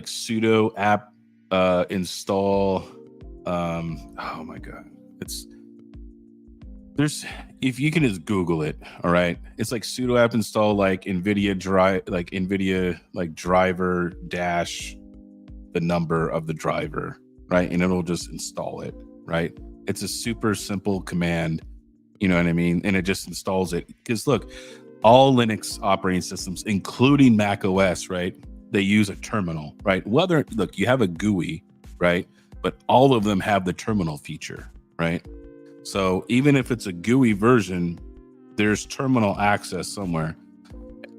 sudo app install. Oh my god, if you can just Google it, all right. It's like sudo app install like NVIDIA driver dash the number of the driver, right? And it'll just install it, right? It's a super simple command, you know what I mean? And it just installs it. Because look, all Linux operating systems, including Mac OS, right? They use a terminal, right? Look, you have a GUI, right? But all of them have the terminal feature, right? So even if it's a GUI version, there's terminal access somewhere.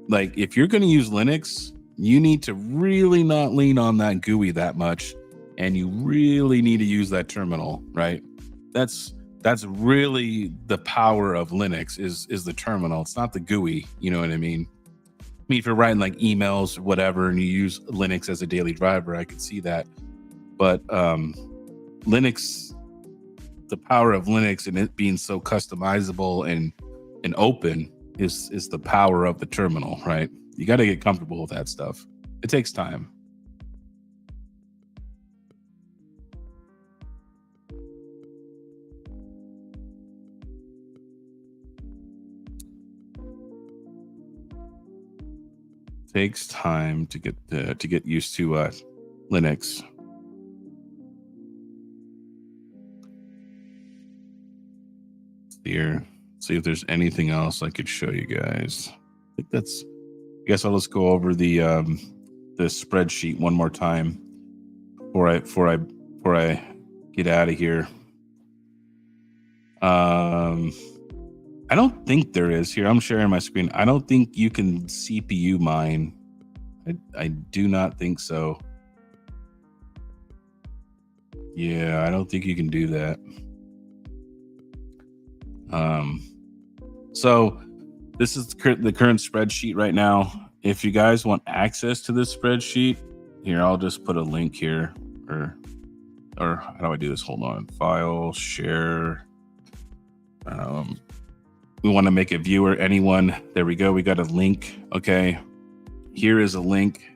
Like if you're going to use Linux, You need to really not lean on that GUI that much, and you really need to use that terminal, right? That's really the power of Linux is the terminal. It's not the GUI. You know what I mean? I mean, if you're writing like emails or whatever, and you use Linux as a daily driver, I could see that. But Linux, the power of Linux and it being so customizable and open is the power of the terminal, right? You got to get comfortable with that stuff. It takes time. Takes time to get used to Linux. Here, see if there's anything else I could show you guys. I think that's. I guess I'll just go over the spreadsheet one more time before I get out of here. I don't think there is here. I'm sharing my screen. I don't think you can CPU mine. I do not think so. Yeah, I don't think you can do that. So this is the current spreadsheet right now. If you guys want access to this spreadsheet, here, I'll just put a link here, or how do I do this? Hold on, file, share. We want to make a viewer, anyone. There we go. We got a link. Okay. Here is a link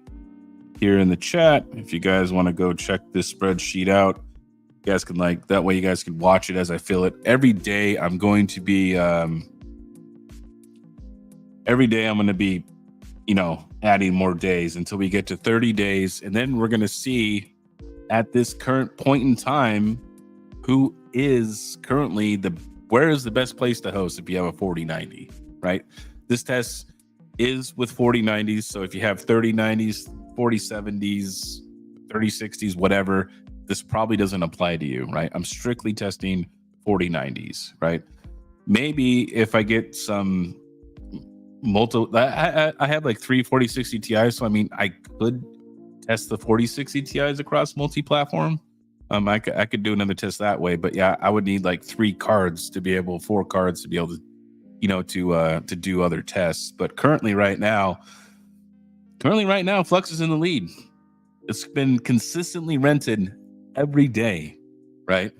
here in the chat. If you guys want to go check this spreadsheet out, you guys can that way you guys can watch it as I fill it. Every day I'm going to be, adding more days until we get to 30 days. And then we're going to see at this current point in time, who is currently where is the best place to host if you have a 4090, right? This test is with 4090s. So if you have 3090s, 4070s, 3060s, whatever, this probably doesn't apply to you, right? I'm strictly testing 4090s, right? Maybe if I get some I have like 3 4060 Ti's, so I mean, I could test the 4060 Ti's across multi-platform. I could do another test that way, but yeah, I would need like 4 cards to be able to, to do other tests. But currently right now, Flux is in the lead. It's been consistently rented every day, right?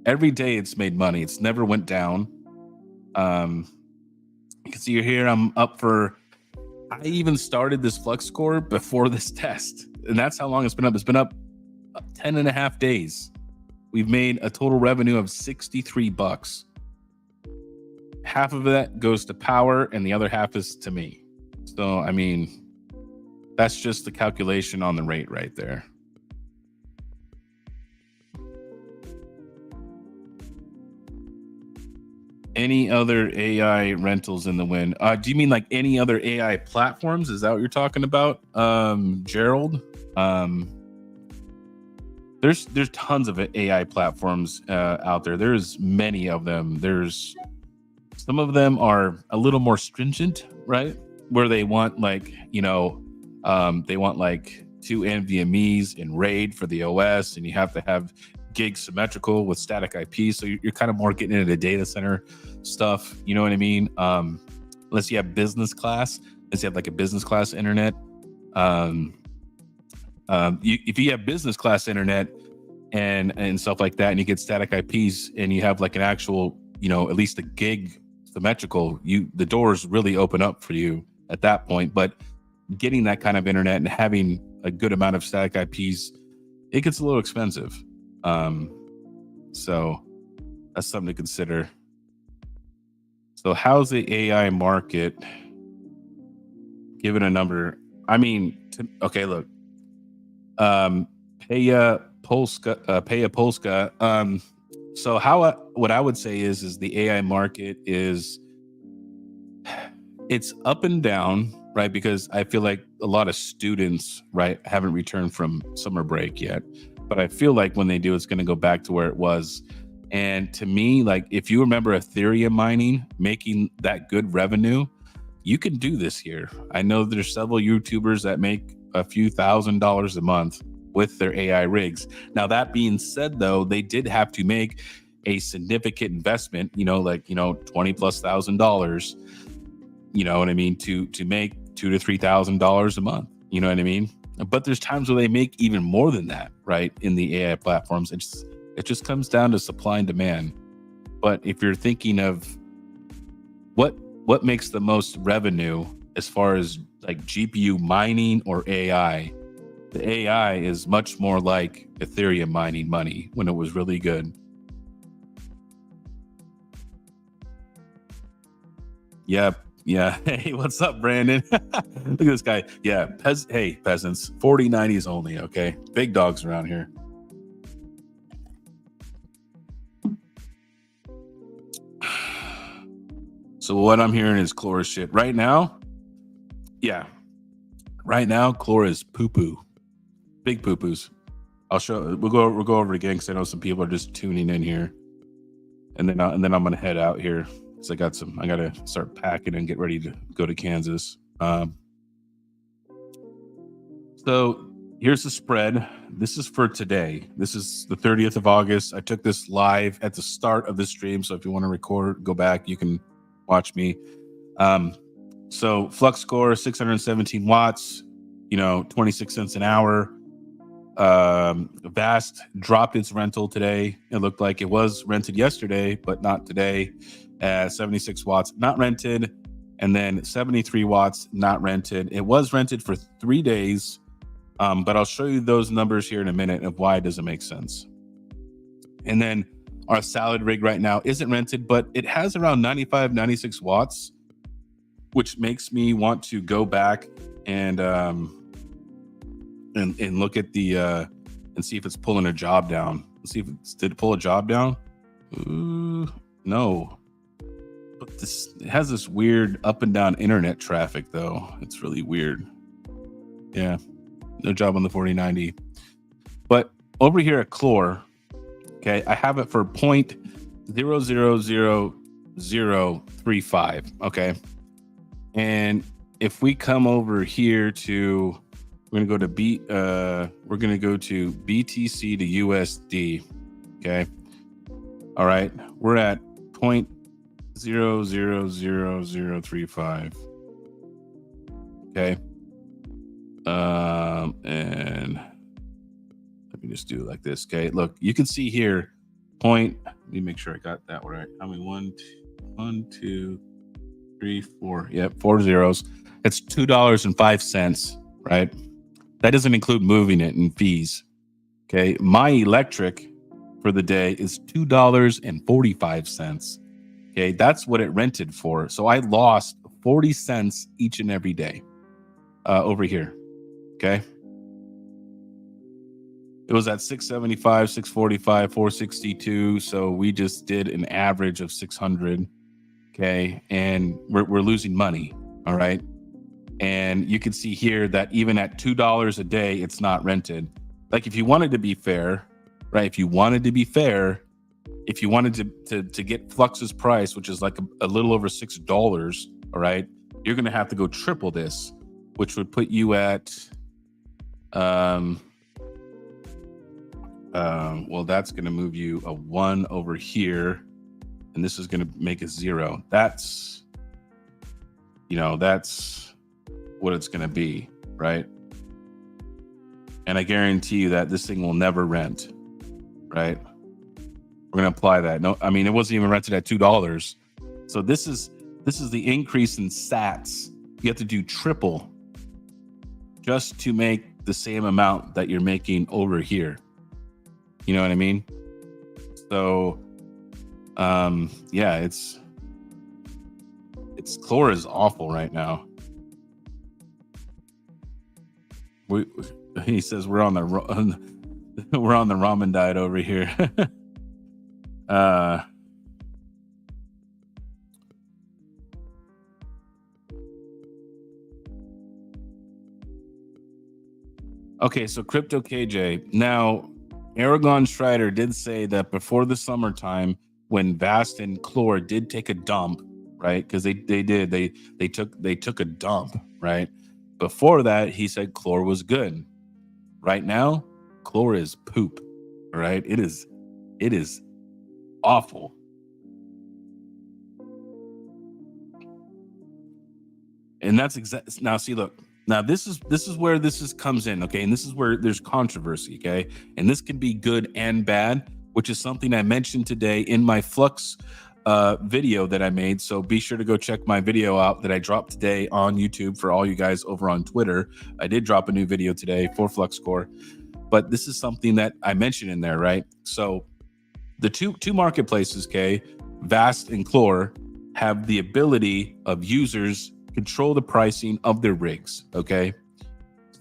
Every day it's made money. It's never went down. You can see here, I'm up for, I even started this Flux score before this test. And that's how long it's been up. It's been up 10 and a half days. We've made a total revenue of $63. Half of that goes to power and the other half is to me. So, I mean, that's just the calculation on the rate right there. Any other AI rentals in the wind? Do you mean like any other AI platforms? Is that what you're talking about, Gerald? There's tons of AI platforms out there. There's many of them. There's some of them are a little more stringent, right? Where they want like 2 NVMe's in RAID for the OS, and you have to have gig symmetrical with static IP. So you're kind of more getting into the data center stuff. You know what I mean? Unless you have business class, unless you have like a business class internet. If you have business class internet and stuff like that, and you get static IPs and you have like an actual, at least a gig symmetrical, the doors really open up for you at that point. But getting that kind of internet and having a good amount of static IPs, it gets a little expensive. So that's something to consider. So how's the AI market? Given a number, I mean, look, Paya Polska. So what I would say is the AI market it's up and down, right? Because I feel like a lot of students, right, haven't returned from summer break yet. But I feel like when they do, it's going to go back to where it was. And to me, like, if you remember Ethereum mining, making that good revenue, you can do this here. I know there's several YouTubers that make a few $1,000s a month with their AI rigs. Now, that being said, though, they did have to make a significant investment, like, $20,000+, you know what I mean, to make $2,000 to $3,000 a month, you know what I mean? But there's times where they make even more than that, right? In the AI platforms. It just comes down to supply and demand. But if you're thinking of what makes the most revenue as far as like GPU mining or AI, the AI is much more like Ethereum mining money when it was really good. Yep. Yeah. Hey, what's up, Brandon? Look at this guy. Yeah. Hey, peasants. 4090s only. Okay. Big dogs around here. So what I'm hearing is Chlor shit right now. Yeah. Right now, Chlor is poo poo. Big poo poos. I'll show. We'll go over it again because I know some people are just tuning in here, and then I'm gonna head out here because I gotta start packing and get ready to go to Kansas. So here's the spread. This is for today. This is the 30th of August. I took this live at the start of the stream, so if you want to record, go back. You can watch me. So flux score 617 watts. 26 cents an hour. Vast dropped its rental today. It looked like it was rented yesterday, but not today. 76 watts not rented, and then 73 watts not rented. It was rented for 3 days, but I'll show you those numbers here in a minute of why it doesn't make sense. And then our salad rig right now isn't rented, but it has around 95, 96 watts, which makes me want to go back and look at the and see if it's pulling a job down. Let's see if did it pull a job down? Ooh, no. But it has this weird up and down internet traffic though. It's really weird. Yeah, no job on the 4090. But over here at Chlor, okay, I have it for 0.000035. Okay, and if we come over here to we're gonna go to BTC to USD. Okay. All right. We're at 0.000035. Okay. And let me just do it like this. Okay. Look, you can see here. Let me make sure I got that right. How many? 1, 2, 3, 4. Yep, 4 zeros. It's $2.05. Right. That doesn't include moving it and fees. Okay. My electric for the day is $2.45. Okay. That's what it rented for. So I lost 40 cents each and every day over here. Okay. It was at 675, 645, 462. So we just did an average of 600. Okay. And we're losing money. All right. And you can see here that even at $2 a day, it's not rented. Like if you wanted to be fair, right? If you wanted to get Flux's price, which is like a little over $6, all right, you're going to have to go triple this, which would put you at, well, that's going to move you a 1 over here. And this is going to make a 0. That's what it's going to be, right? And I guarantee you that this thing will never rent, right? We're going to apply that. No, I mean, it wasn't even rented at $2. So this is the increase in sats. You have to do triple just to make the same amount that you're making over here. You know what I mean? So, yeah, it's Chlor is awful right now. He says we're on the ramen diet over here. Okay, so Crypto KJ. Now, Aragon Strider did say that before the summertime, when Vast and Chlor did take a dump, right? Because they took a dump, right? Before that, he said chlor was good. Right now, chlor is poop. Right? It is awful. And that's exact. Now, see, look. Now, this is where comes in, okay? And this is where there's controversy, okay? And this can be good and bad, which is something I mentioned today in my Flux video that I made. So be sure to go check my video out that I dropped today on YouTube for all you guys over on Twitter. I did drop a new video today for Flux Core, but this is something that I mentioned in there, right? So the two marketplaces, okay, Vast and Chlor, have the ability of users control the pricing of their rigs, okay?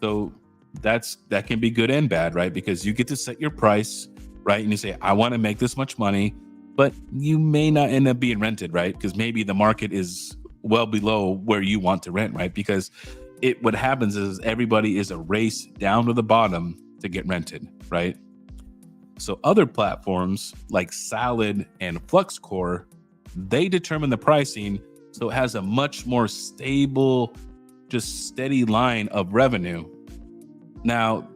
So that can be good and bad, right? Because you get to set your price, right? And you say, I want to make this much money, but you may not end up being rented, right? Because maybe the market is well below where you want to rent, right? Because what happens is everybody is a race down to the bottom to get rented, right? So other platforms like Salad and FluxCore, they determine the pricing, so it has a much more stable, just steady line of revenue. Now,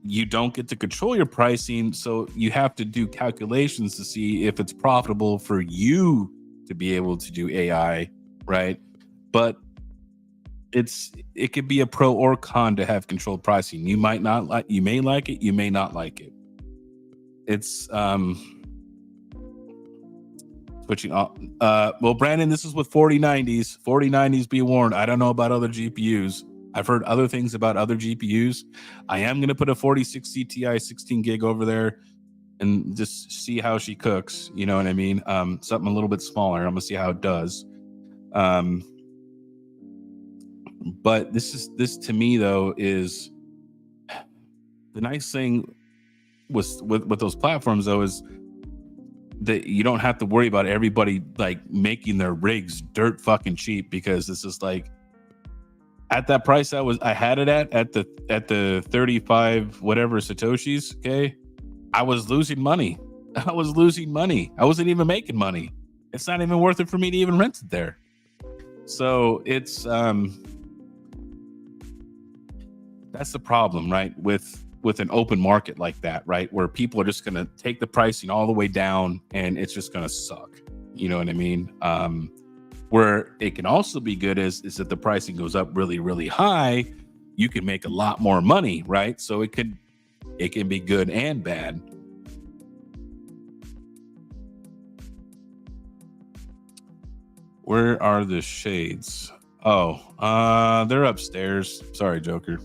you don't get to control your pricing, so you have to do calculations to see if it's profitable for you to be able to do AI, right? But it could be a pro or con to have controlled pricing. You may like it, you may not like it. It's switching off. Well, Brandon, this is with 4090s. 4090s, be warned. I don't know about other GPUs. I've heard other things about other GPUs. I am going to put a 4060 Ti 16 gig over there and just see how she cooks. You know what I mean? Something a little bit smaller. I'm going to see how it does. But this to me though is the nice thing with those platforms though is that you don't have to worry about everybody like making their rigs dirt fucking cheap, because it's just like at that price I had it at the 35 whatever Satoshis, okay, I was losing money. I wasn't even making money. It's not even worth it for me to even rent it there. So it's that's the problem, right? With an open market like that, right? Where people are just going to take the pricing all the way down and it's just going to suck. You know what I mean? Where it can also be good is that the pricing goes up really, really high. You can make a lot more money, right? So it can be good and bad. Where are the shades? Oh, they're upstairs. Sorry, Joker.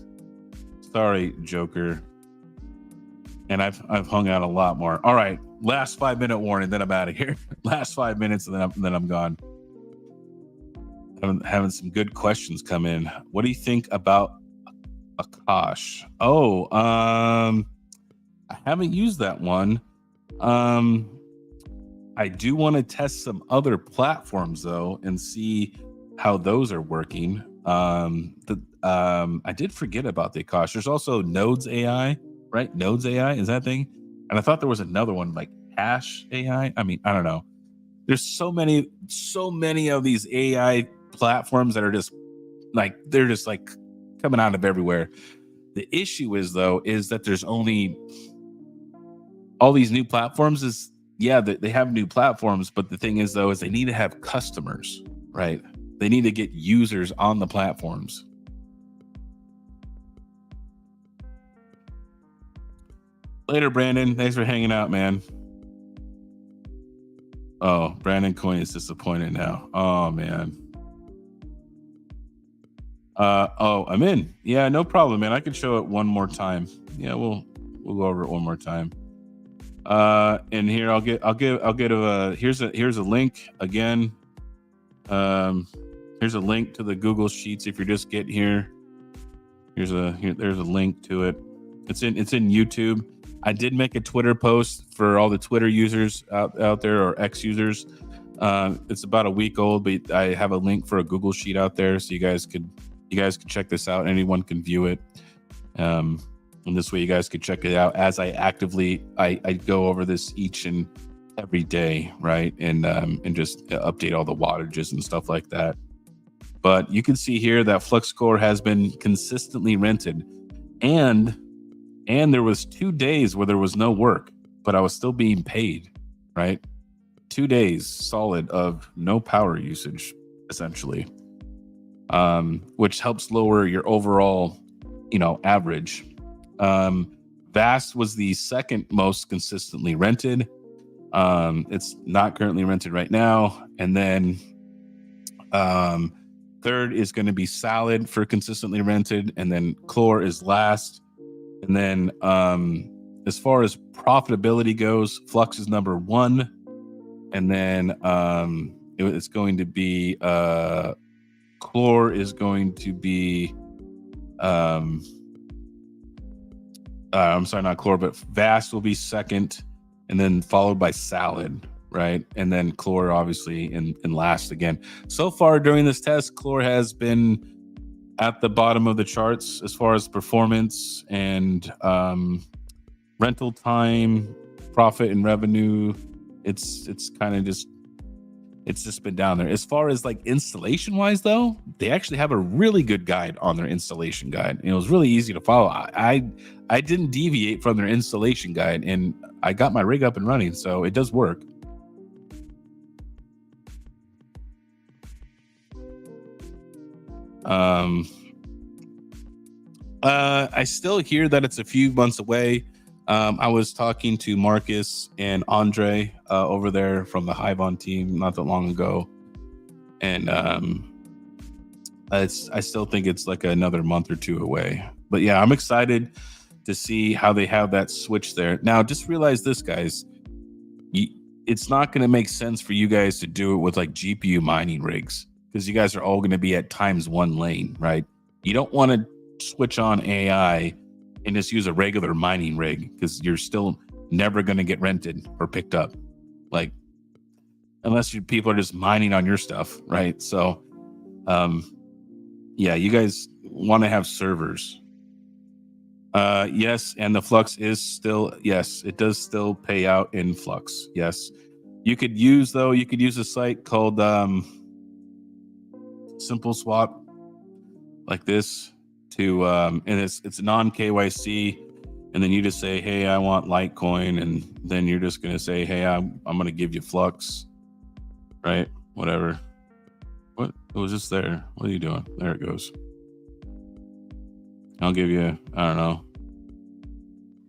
And I've hung out a lot more. All right, last 5-minute warning, then I'm out of here. Last 5 minutes, and then I'm gone. Having some good questions come in. What do you think about Akash? Oh, I haven't used that one. I do want to test some other platforms though and see how those are working. I did forget about the Akash. There's also Nodes AI, right? Nodes AI is that thing, and I thought there was another one like Hash AI. I mean, I don't know. There's so many of these AI platforms that are just like coming out of everywhere. The issue is that there's only all these new platforms. They have new platforms, but the thing is they need to have customers, right? They need to get users on the platforms. Later, Brandon. Thanks for hanging out, man. Oh, Brandon Coin is disappointed now. Oh, man. I'm in. Yeah, no problem, man. I can show it one more time. Yeah, we'll go over it one more time. And here I'll get here's a link again. Here's a link to the Google Sheets if you're just getting here. There's a link to it. It's in YouTube. I did make a Twitter post for all the Twitter users out there, or X users. It's about a week old, but I have a link for a Google Sheet out there, so you guys could check this out. Anyone can view it. And this way you guys could check it out as I go over this each and every day, right? And just update all the wattages and stuff like that. But you can see here that Flux Core has been consistently rented, and there was 2 days where there was no work, but I was still being paid, right? 2 days solid of no power usage, essentially, which helps lower your overall, average. Vast was the second most consistently rented. It's not currently rented right now. And then third is going to be Salad for consistently rented, and then Chlor is last. And then as far as profitability goes, Flux is number 1, and then it's going to be Chlor is going to be I'm sorry, not Chlor, but Vast will be second, and then followed by Salad, right? And then Chlor obviously in last again. So far during this test, Chlor has been at the bottom of the charts as far as performance and rental time, profit and revenue. It's kind of just been down there. As far as like installation wise though, they actually have a really good guide on their installation guide. And it was really easy to follow. I didn't deviate from their installation guide, and I got my rig up and running, so it does work. I still hear that it's a few months away. I was talking to Marcus and Andre over there from the Hivon team not that long ago, and I still think it's like another month or 2 away. But yeah, I'm excited to see how they have that switch there. Now, just realize this, guys. It's not going to make sense for you guys to do it with like GPU mining rigs, because you guys are all going to be at ×1 lane, right? You don't want to switch on AI and just use a regular mining rig, because you're still never going to get rented or picked up, like unless people are just mining on your stuff, right? So yeah, you guys want to have servers. Yes, and the Flux is still, yes, it does still pay out in Flux. Yes, you could use a site called Simple Swap, like this, to and it's non KYC, and then you just say, hey, I want Litecoin, and then you're just gonna say, hey, I'm gonna give you Flux, right? Whatever. What? It was just there. What are you doing? There it goes. I'll give you, I don't know,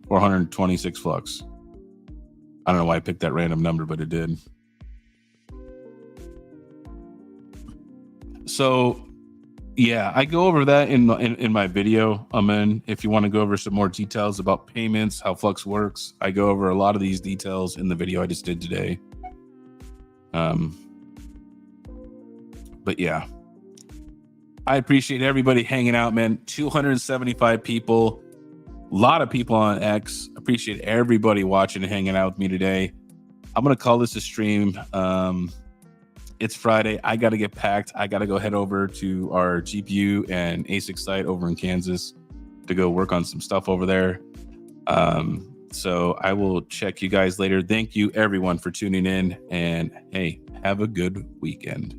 426 Flux. I don't know why I picked that random number, but it did. So yeah, I go over that in my video. If you want to go over some more details about payments, how Flux works, I go over a lot of these details in the video I just did today. But yeah, I appreciate everybody hanging out, man. 275 people, a lot of people on X. Appreciate everybody watching and hanging out with me today. I'm gonna call this a stream. It's Friday. I gotta get packed. I gotta go head over to our GPU and Asic site over in Kansas to go work on some stuff over there. So I will check you guys later. Thank you everyone for tuning in, and hey, have a good weekend.